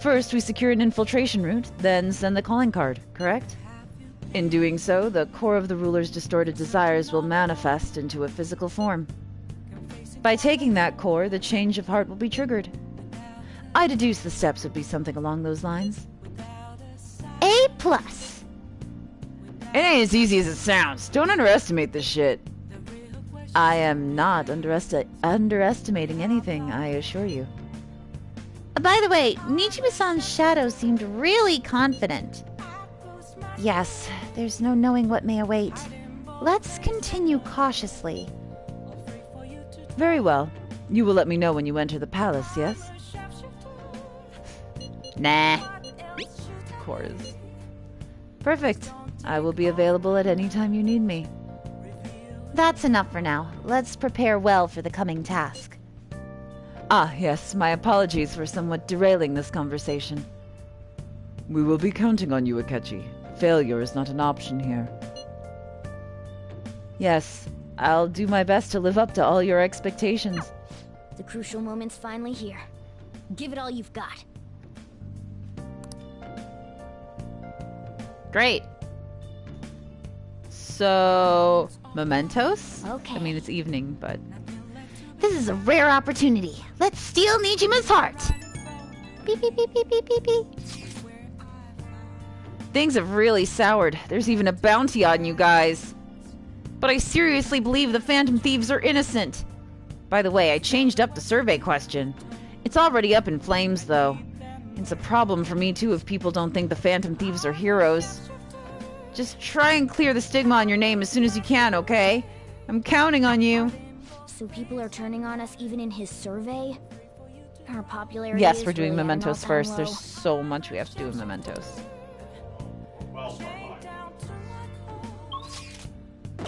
First, we secure an infiltration route, then send the calling card, correct? In doing so, the core of the ruler's distorted desires will manifest into a physical form. By taking that core, the change of heart will be triggered. I deduce the steps would be something along those lines. A+. It ain't as easy as it sounds. Don't underestimate this shit. I am not underestimating anything, I assure you. By the way, Nijima-san's shadow seemed really confident. Yes, there's no knowing what may await. Let's continue cautiously. Very well. You will let me know when you enter the palace, yes? Nah. Of course. Perfect. I will be available at any time you need me. That's enough for now. Let's prepare well for the coming task. Ah, yes, my apologies for somewhat derailing this conversation. We will be counting on you, Akechi. Failure is not an option here. Yes, I'll do my best to live up to all your expectations. The crucial moment's finally here. Give it all you've got. Great. So, mementos? Okay. I mean, it's evening, but... This is a rare opportunity. Let's steal Nijima's heart. Beep, beep, beep, beep, beep, beep, beep. Things have really soured. There's even a bounty on you guys. But I seriously believe the Phantom Thieves are innocent. By the way, I changed up the survey question. It's already up in flames, though. It's a problem for me, too, if people don't think the Phantom Thieves are heroes. Just try and clear the stigma on your name as soon as you can, okay? I'm counting on you. So people are turning on us even in his survey? Our popularity Yes, is we're doing really at an mementos all-time first. low. There's so much we have to do in mementos.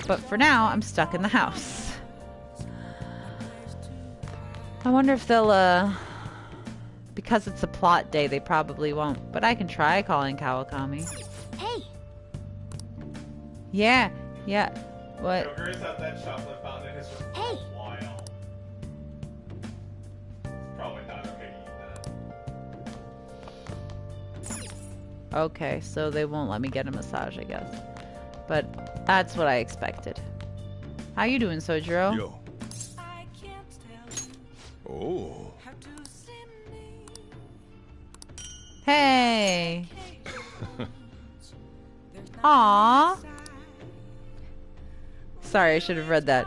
But for now, I'm stuck in the house. I wonder if they'll, because it's a plot day, they probably won't. But I can try calling Kawakami. Hey! Yeah, yeah. What? Joker has had that chocolate fountain in his room for a while. It's probably not okay to eat that. Okay, so they won't let me get a massage, I guess. But that's what I expected. How you doing, Sojiro? Yo. Oh. Hey. Aww. Sorry, I should have read that.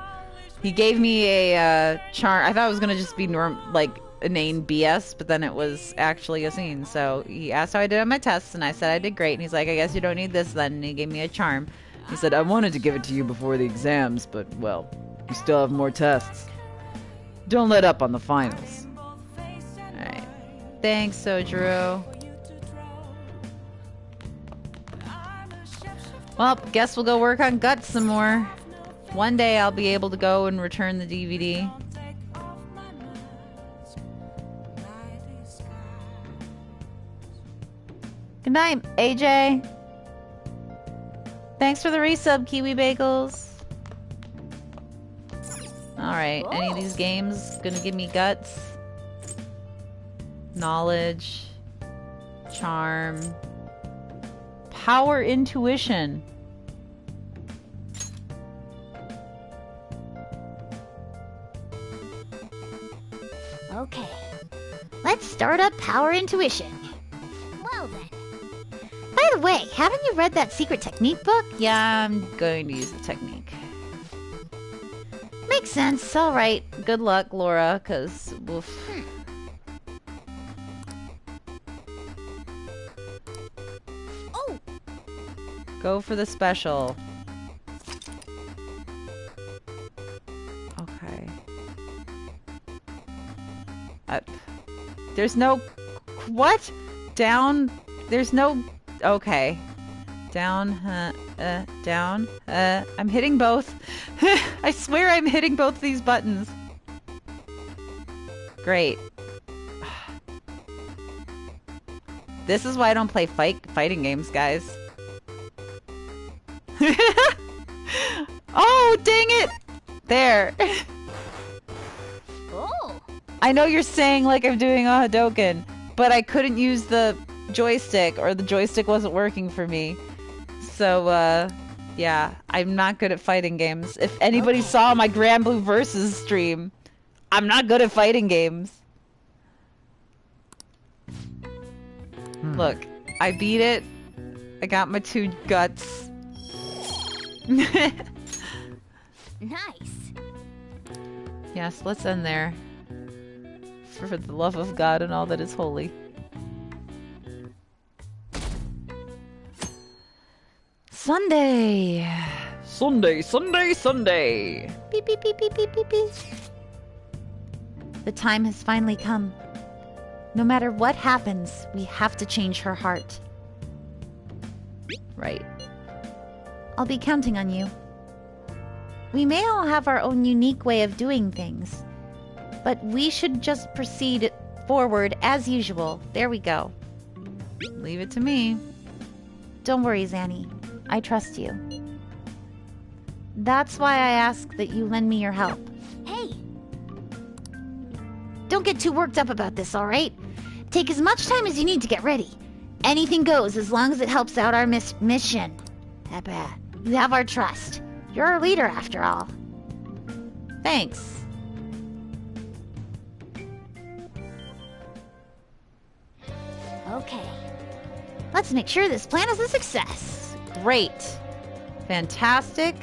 He gave me a charm. I thought it was gonna just be like inane BS, but then it was actually a scene. So he asked how I did on my tests, and I said I did great. And he's like, I guess you don't need this then. And he gave me a charm. He said, I wanted to give it to you before the exams, but, well, you still have more tests. Don't let up on the finals. Alright. Thanks, Sojiro. Well, guess we'll go work on Guts some more. One day I'll be able to go and return the DVD. Good night, AJ. Thanks for the resub, Kiwi Bagels. Alright, any of these games gonna give me guts? Knowledge. Charm. Power intuition. Okay. Let's start up Power Intuition. Well then. By the way, haven't you read that secret technique book? Yeah, I'm going to use the technique. Makes sense. Alright, good luck, Laura, cause oof. Oh! Go for the special. Okay. There's no... What? Down? There's no... Okay. Down, down. I'm hitting both. I swear I'm hitting both these buttons. Great. This is why I don't play fighting games, guys. Oh, dang it! There. Oh. I know you're saying like I'm doing a Hadoken, but I couldn't use the joystick, or the joystick wasn't working for me. So, yeah, I'm not good at fighting games. If anybody saw my Grand Blue Versus stream, I'm not good at fighting games. Look, I beat it. I got my 2 guts. Nice. Yes, let's end there. For the love of God and all that is holy. Sunday! Sunday, Sunday, Sunday! Beep, beep, beep, beep, beep, beep, beep. The time has finally come. No matter what happens, we have to change her heart. Right. I'll be counting on you. We may all have our own unique way of doing things, but we should just proceed forward as usual. There we go. Leave it to me. Don't worry, Zanny. I trust you. That's why I ask that you lend me your help. Hey! Don't get too worked up about this, alright? Take as much time as you need to get ready. Anything goes as long as it helps out our mission. You have our trust. You're our leader, after all. Thanks. Okay. Let's make sure this plan is a success. Great. Fantastic.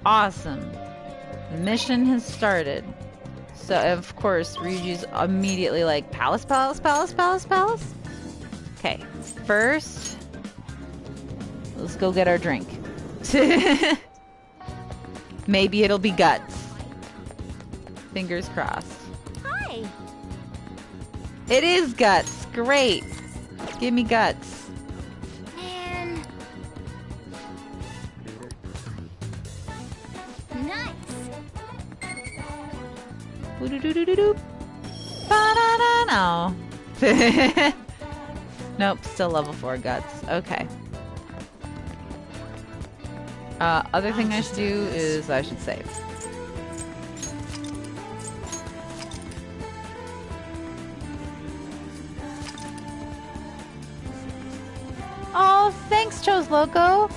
Awesome. The mission has started. So, of course, Ryuji's immediately like, palace, palace, palace, palace, palace? Okay. First, let's go get our drink. Maybe it'll be guts. Fingers crossed. Hi! It is guts. Great. Give me guts. Man. Nice. Boo-doo-doo-doo-doo. Ba-da-da. No. Nope, still level 4 guts. Okay. Other thing I should do is I should save. Oh, thanks, Chose Loco.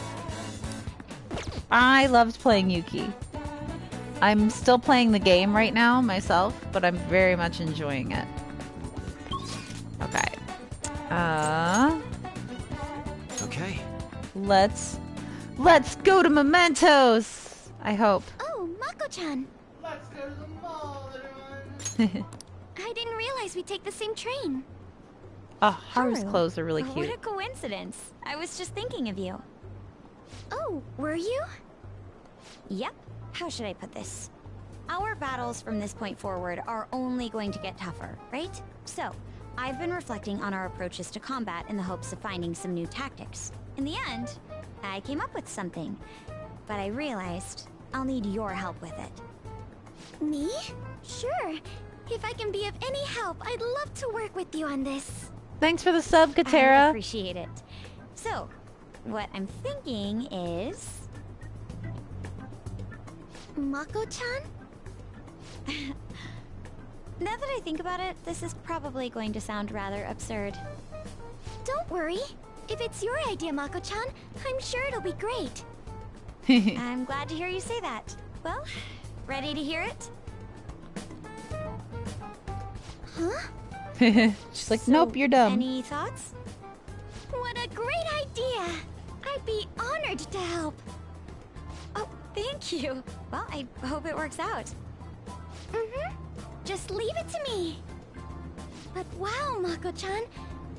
I loved playing Yuki. I'm still playing the game right now myself, but I'm very much enjoying it. Okay. Okay. Let's go to Mementos! I hope. Oh, Mako-chan. Let's go to the mall, everyone. I didn't realize we'd take the same train. Oh, Haru's clothes are really What cute. a coincidence. I was just thinking of you. Oh, were you? Yep. How should I put this? Our battles from this point forward are only going to get tougher, right? So, I've been reflecting on our approaches to combat in the hopes of finding some new tactics. In the end, I came up with something, but I realized I'll need your help with it. Me? Sure. If I can be of any help, I'd love to work with you on this. Thanks for the sub, I Katera. appreciate it. So, what I'm thinking is... Mako-chan? Now that I think about it, this is probably going to sound rather absurd. Don't worry. If it's your idea, Mako-chan, I'm sure it'll be great. I'm glad to hear you say that. Well, ready to hear it? Huh? She's like, nope, you're dumb. Any thoughts? What a great idea! I'd be honored to help. Oh, thank you. Well, I hope it works out. Mm-hmm. Just leave it to me. But wow, Mako-chan,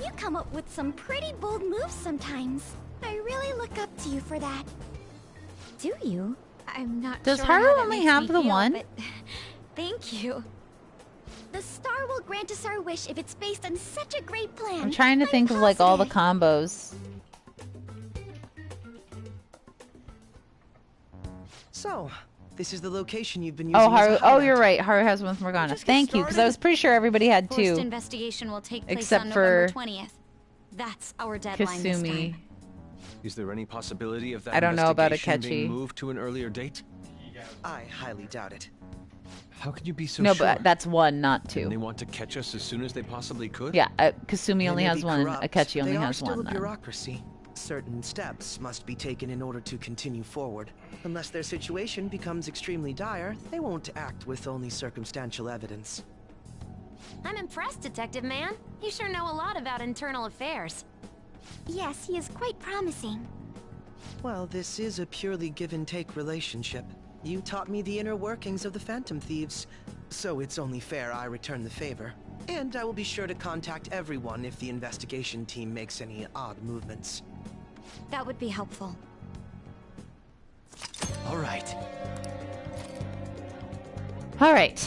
you come up with some pretty bold moves sometimes. I really look up to you for that. Do you? I'm not Does sure Haru how that only makes have me the feel, one? but thank you. The star will grant us our wish if it's based on such a great plan. I'm trying to think of like all the combos. So, this is the location you've been using Oh, as a Haru. Oh, hideout. you're right. Haru has one with Morgana. Thank you, because I was pretty sure everybody had Forced two. investigation will take place Except on for November 20th. That's our deadline this time. Kasumi. Is there any possibility of that I don't know about investigation being Akechi. moved to an earlier date? I highly doubt it. How can you be so No, sure? but that's one, not Didn't two. they want to catch us as soon as they possibly could? Yeah, Kasumi They only may has be one. corrupt, Akechi but only they are has still one. a Then. bureaucracy. Certain steps must be taken in order to continue forward. Unless their situation becomes extremely dire, they won't act with only circumstantial evidence. I'm impressed, Detective Man. You sure know a lot about internal affairs. Yes, he is quite promising. Well, this is a purely give-and-take relationship. You taught me the inner workings of the Phantom Thieves, so it's only fair I return the favor. And I will be sure to contact everyone if the investigation team makes any odd movements. That would be helpful. All right. All right.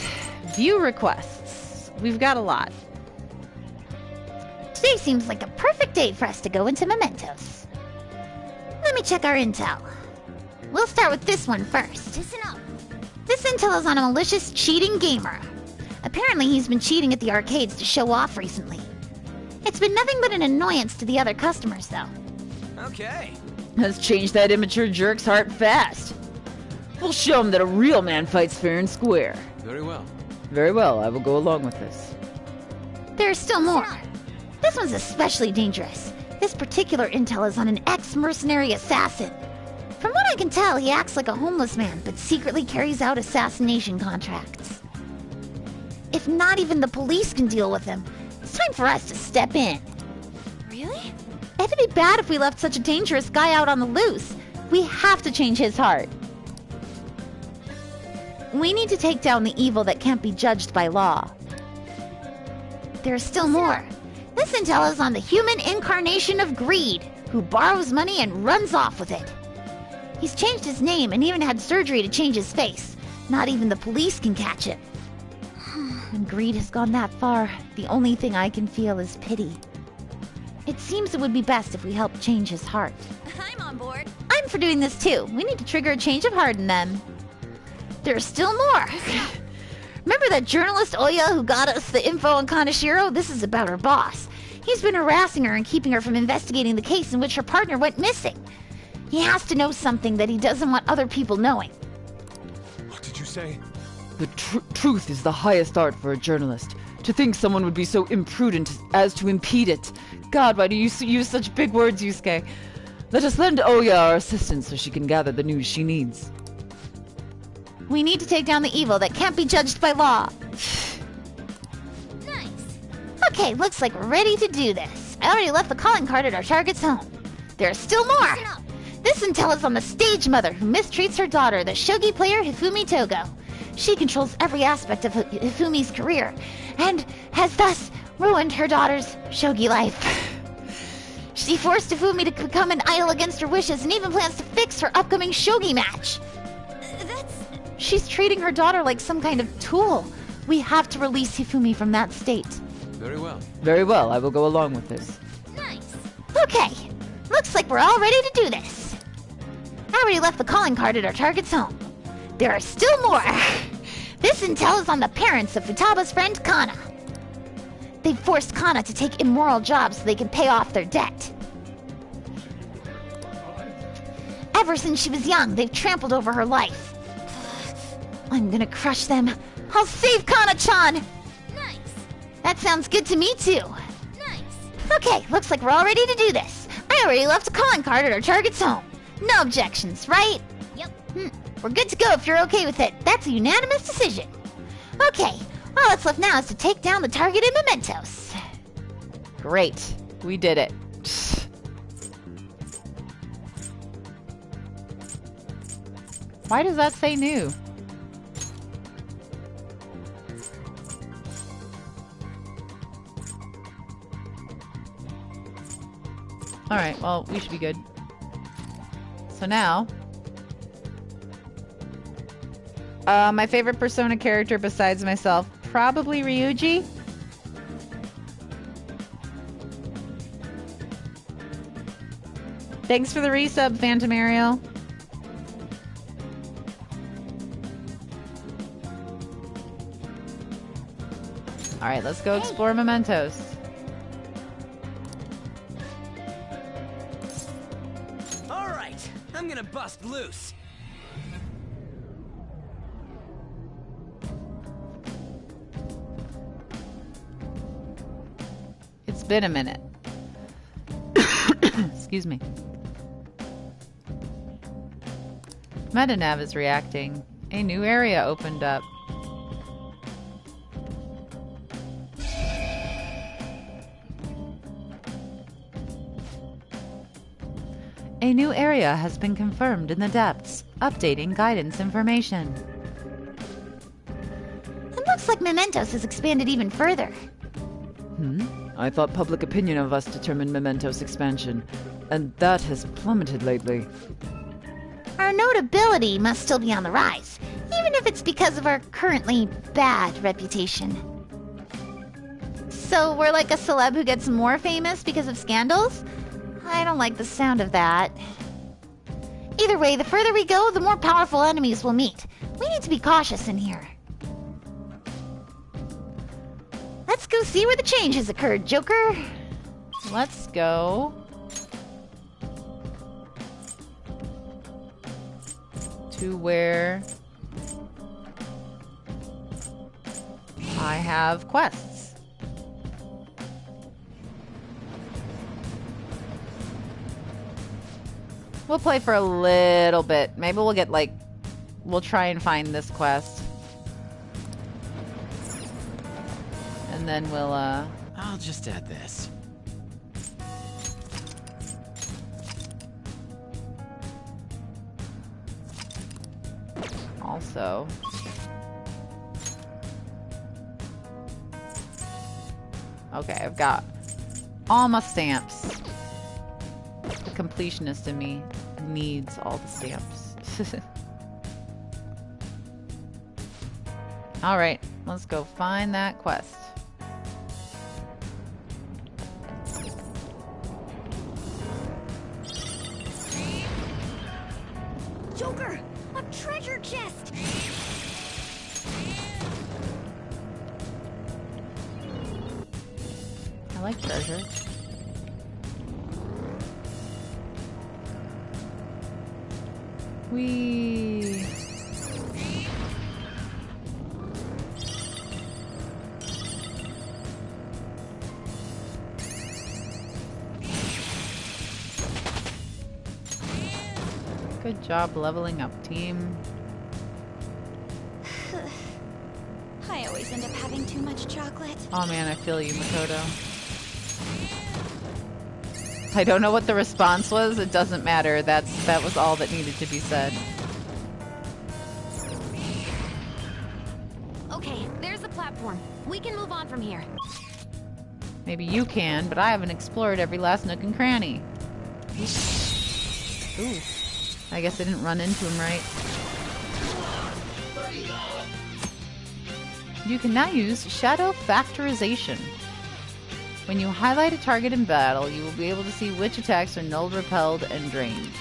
View requests. We've got a lot. Today seems like a perfect day for us to go into mementos. Let me check our intel. We'll start with this one first. Listen up. This intel is on a malicious, cheating gamer. Apparently he's been cheating at the arcades to show off recently. It's been nothing but an annoyance to the other customers, though. Okay. Let's change that immature jerk's heart fast. We'll show him that a real man fights fair and square. Very well. Very well, I will go along with this. There's still more. This one's especially dangerous. This particular intel is on an ex-mercenary assassin. From what I can tell, he acts like a homeless man, but secretly carries out assassination contracts. If not even the police can deal with him, it's time for us to step in. Really? It'd be bad if we left such a dangerous guy out on the loose. We have to change his heart. We need to take down the evil that can't be judged by law. There's still more. This intel is on the human incarnation of greed, who borrows money and runs off with it. He's changed his name and even had surgery to change his face. Not even the police can catch him. When greed has gone that far, the only thing I can feel is pity. It seems it would be best if we help change his heart. I'm on board. I'm for doing this too. We need to trigger a change of heart in them. There's still more. Remember that journalist Oya who got us the info on Kaneshiro? This is about her boss. He's been harassing her and keeping her from investigating the case in which her partner went missing. He has to know something that he doesn't want other people knowing. What did you say? The truth is the highest art for a journalist. To think someone would be so imprudent as to impede it. God, why do you use such big words, Yusuke? Let us lend Oya our assistance so she can gather the news she needs. We need to take down the evil that can't be judged by law. Nice. Okay, looks like we're ready to do this. I already left the calling card at our target's home. There's still more. This intel is on the stage mother who mistreats her daughter, the shogi player Hifumi Togo. She controls every aspect of Hifumi's career, and has thus ruined her daughter's shogi life. She forced Hifumi to become an idol against her wishes and even plans to fix her upcoming shogi match. She's treating her daughter like some kind of tool. We have to release Hifumi from that state. Very well. Very well, I will go along with this. Nice. Okay, looks like we're all ready to do this. I already left the calling card at our target's home. There are still more. This intel is on the parents of Futaba's friend Kana. They forced Kana to take immoral jobs so they can pay off their debt. Ever since she was young, they've trampled over her life. I'm gonna crush them. I'll save Kana-chan! Nice. That sounds good to me, too. Nice. Okay, looks like we're all ready to do this. I already left a calling card at our target's home. No objections, right? Yep. We're good to go if you're okay with it. That's a unanimous decision. Okay, all that's left now is to take down the targeted mementos. Great. We did it. Why does that say new? Alright, well, we should be good. So now... my favorite Persona character besides myself, probably Ryuji. Thanks for the resub, Phantom Ariel. Alright, let's go explore mementos. Alright, I'm gonna bust loose. It's been a minute. Excuse me. Metanav is reacting. A new area opened up. A new area has been confirmed in the depths. Updating guidance information. It looks like Mementos has expanded even further. I thought public opinion of us determined Mementos expansion, and that has plummeted lately. Our notability must still be on the rise, even if it's because of our currently bad reputation. So we're like a celeb who gets more famous because of scandals? I don't like the sound of that. Either way, the further we go, the more powerful enemies we'll meet. We need to be cautious in here. Let's go see where the change has occurred, Joker. Let's go. To where I have quests. We'll play for a little bit. Maybe we'll get like, we'll try and find this quest. And then we'll, I'll just add this. Also. Okay, I've got all my stamps. The completionist in me needs all the stamps. Alright, let's go find that quest. Joker! A treasure chest! I like treasure. Whee! Good job leveling up, team. I always end up having too much chocolate. Oh man, I feel you, Makoto. I don't know what the response was. It doesn't matter. That was all that needed to be said. Okay, there's the platform. We can move on from here. Maybe you can, but I haven't explored every last nook and cranny. Ooh. I guess I didn't run into him right. You can now use Shadow Factorization. When you highlight a target in battle, you will be able to see which attacks are null, repelled, and drained.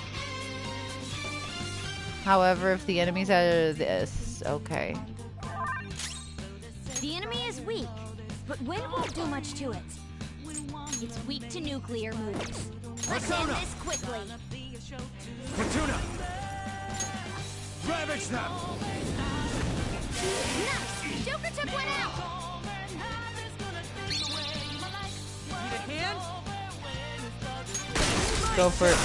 However, if the enemies are this... Okay. The enemy is weak, but wind won't do much to it. It's weak to nuclear moves. Let's end this quickly. Fortuna! Ravage them! Nice! Joker took one out! Need a hand? Go for it.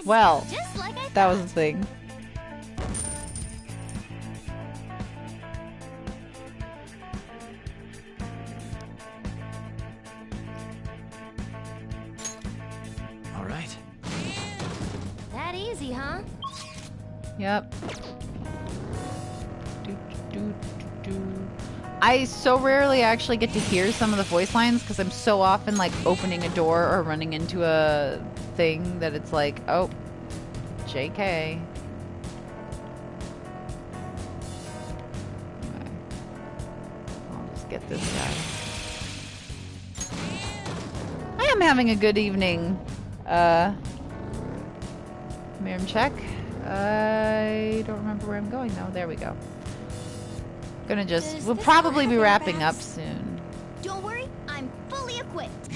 Well, that was the thing. All right. That easy, huh? Yep. I so rarely actually get to hear some of the voice lines because I'm so often like opening a door or running into a thing that it's like, oh, JK. Okay. I'll just get this guy. I am having a good evening. Miram check. I don't remember where I'm going though. There we go. Gonna just... We'll probably be wrapping up soon. Don't worry, I'm fully equipped.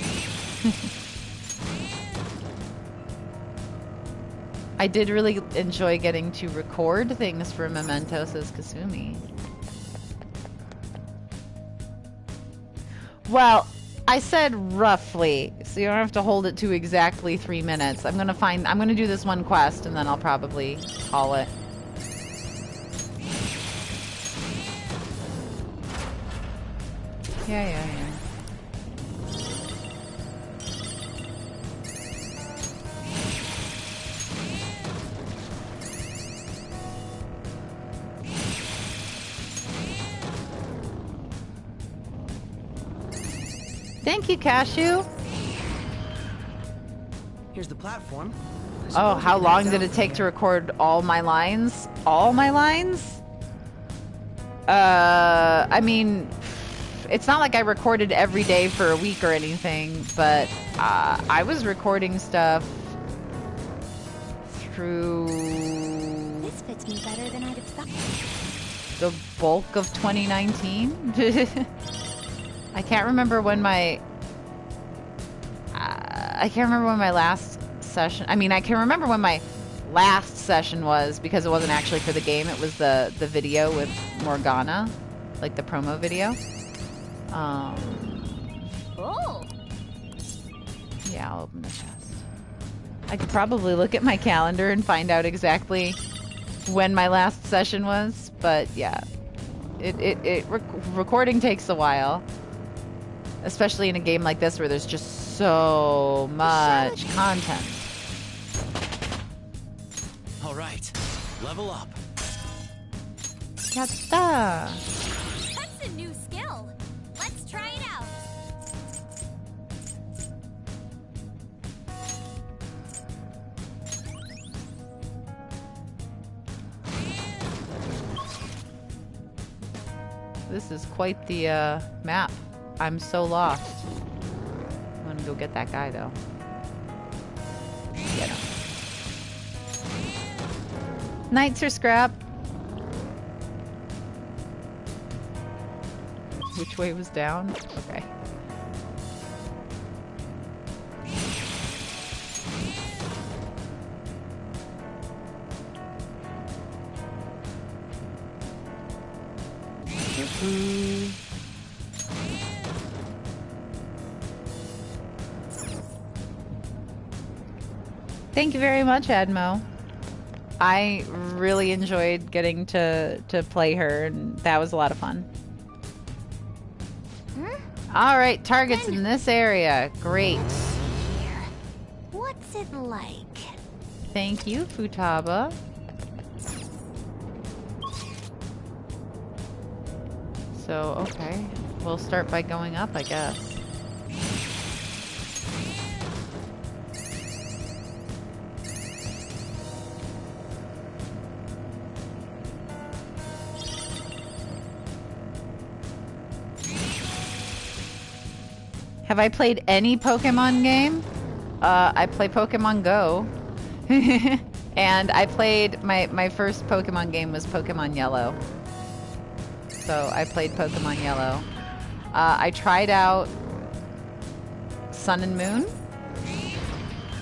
I did really enjoy getting to record things for Memento, says Kasumi. Well, I said roughly, so you don't have to hold it to exactly 3 minutes. I'm gonna do this one quest and then I'll probably call it. Yeah. Thank you, Cashew. Here's the platform. Oh, how long did it take to record all my lines? All my lines? I mean, it's not like I recorded every day for a week or anything, but I was recording stuff through This fits me better than I'd have thought. the bulk of 2019. I can't remember when my last session. I mean, I can remember when my last session was because it wasn't actually for the game. It was the video with Morgana, like the promo video. Oh. Yeah, I'll open the chest. I could probably look at my calendar and find out exactly when my last session was, but yeah, recording takes a while, especially in a game like this where there's just so much content. All right, level up. Yatta! That's a new skill. Let's try it out. This is quite the map. I'm so lost. I'm gonna go get that guy though. Get him. Knights or scrap? Which way was down? Okay. Thank you very much, Admo. I really enjoyed getting to play her, and that was a lot of fun. All right, targets in this area. Great. What's it like? Thank you, Futaba. So, okay. we'll start by going up, I guess. Have I played any Pokemon game? I play Pokemon Go. And I played, my first Pokemon game was Pokemon Yellow. So I played Pokemon Yellow. I tried out Sun and Moon.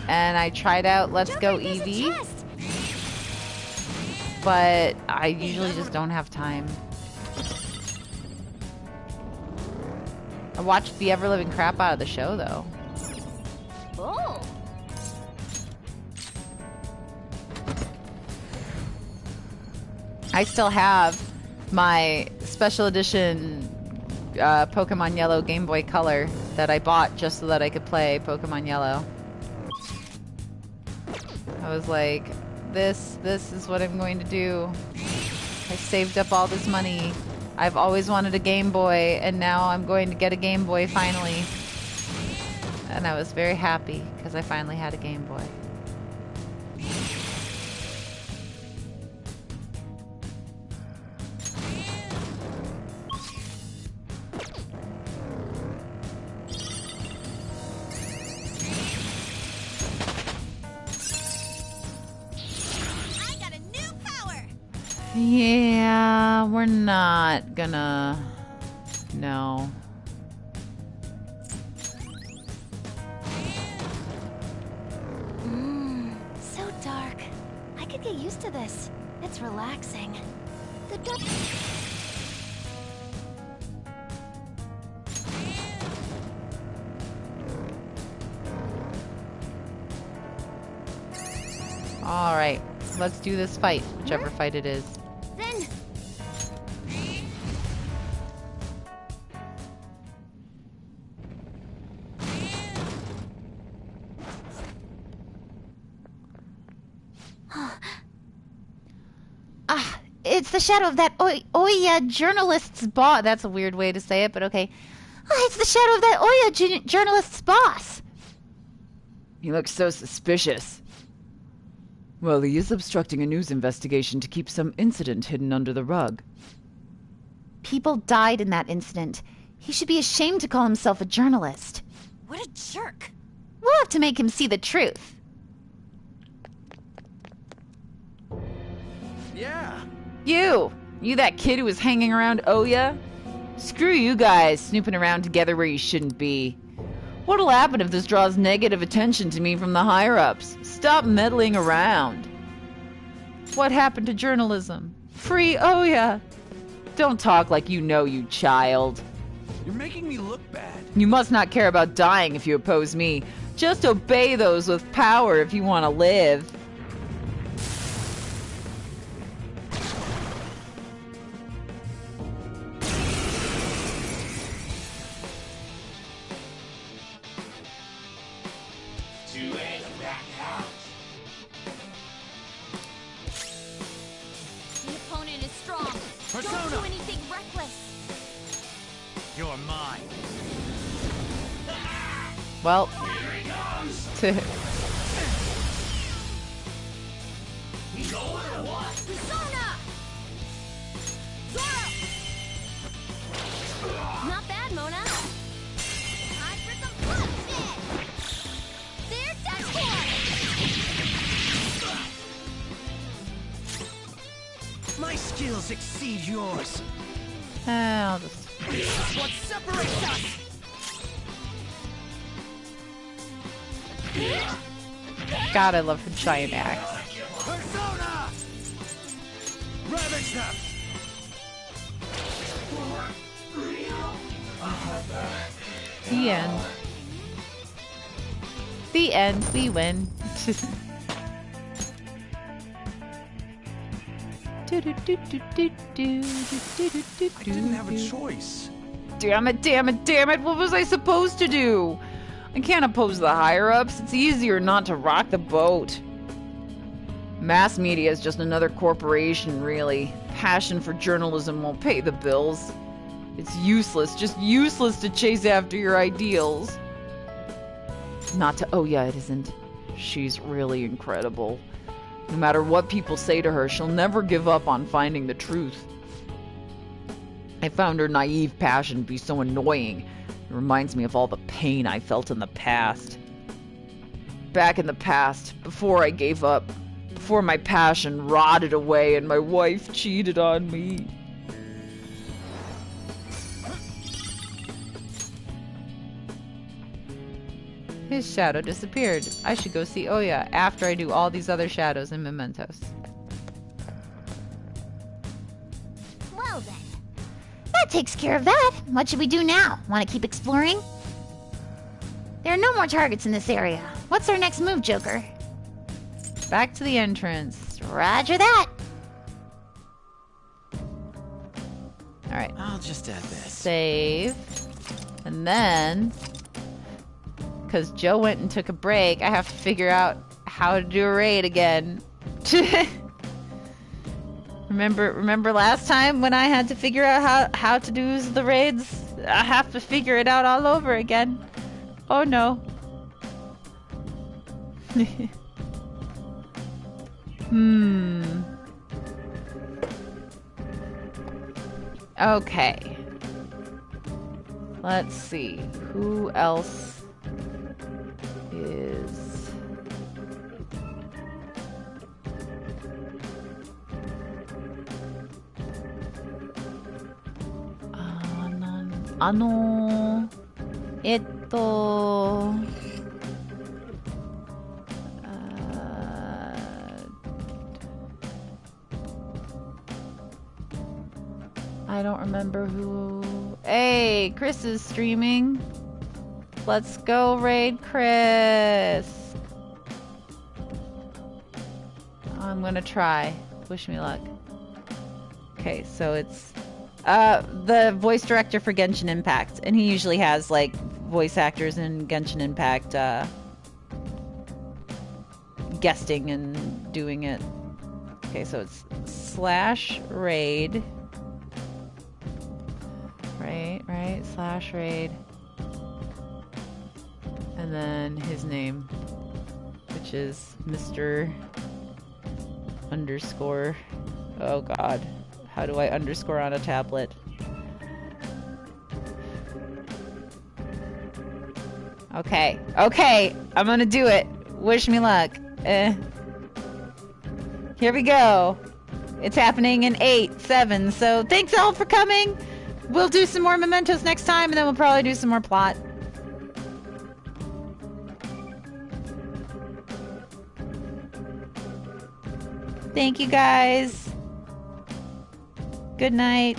And I tried out Let's Go Eevee. But I usually just don't have time. I watched the ever-living crap out of the show, though. Oh. I still have my special edition Pokemon Yellow Game Boy Color that I bought just so that I could play Pokemon Yellow. I was like, this is what I'm going to do. I saved up all this money. I've always wanted a Game Boy, and now I'm going to get a Game Boy finally. And I was very happy because I finally had a Game Boy. Yeah, we're not gonna... No. So dark. I could get used to this. It's relaxing. The dark... Alright, let's do this fight, whichever fight it is. Then... It's the shadow of that Oya journalist's boss. That's a weird way to say it, but okay. It's the shadow of that Oya journalist's boss. He looks so suspicious. Well, he is obstructing a news investigation to keep some incident hidden under the rug. People died in that incident. He should be ashamed to call himself a journalist. What a jerk. We'll have to make him see the truth. Yeah. You that kid who was hanging around Oya? Screw you guys, snooping around together where you shouldn't be. What'll happen if this draws negative attention to me from the higher-ups? Stop meddling around. What happened to journalism? Free Oya! Don't talk like you know, you child. You're making me look bad. You must not care about dying if you oppose me. Just obey those with power if you want to live. The opponent is strong. Persona. Don't do anything reckless. You're mine. Well... Persona! Zora! Not bad, Mona. Time for some bloodshed! There, that's one! My skills exceed yours. I'll just... This is what separates us. God, I love her giant axe. Persona! Ravage them! The end. The end. We win. I didn't have a choice. Damn it, damn it, damn it! What was I supposed to do? I can't oppose the higher-ups. It's easier not to rock the boat. Mass media is just another corporation, really. Passion for journalism won't pay the bills. It's useless, just useless to chase after your ideals. Not to... Oh yeah, it isn't. She's really incredible. No matter what people say to her, she'll never give up on finding the truth. I found her naive passion to be so annoying. It reminds me of all the pain I felt in the past. Back in the past, before I gave up, before my passion rotted away and my wife cheated on me. His shadow disappeared. I should go see Oya after I do all these other shadows and mementos. Well then. That takes care of that. What should we do now? Want to keep exploring? There are no more targets in this area. What's our next move, Joker? Back to the entrance. Roger that. Alright. I'll just add this. Save. And then... because Joe went and took a break, I have to figure out how to do a raid again. Remember last time when I had to figure out how to do the raids? I have to figure it out all over again. Oh no. Okay. Let's see. Who else is... I don't remember who... Hey, Chris is streaming. Let's go raid Chris. I'm gonna try. Wish me luck. Okay, so it's the voice director for Genshin Impact, and he usually has like voice actors in Genshin Impact guesting and doing it. Okay, so it's /raid. Right, /raid. And then his name, which is Mr. _ Oh god. How do I underscore on a tablet? Okay. I'm gonna do it. Wish me luck. Here we go. It's happening in 8, 7. So thanks all for coming. We'll do some more mementos next time, and then we'll probably do some more plot. Thank you guys. Good night.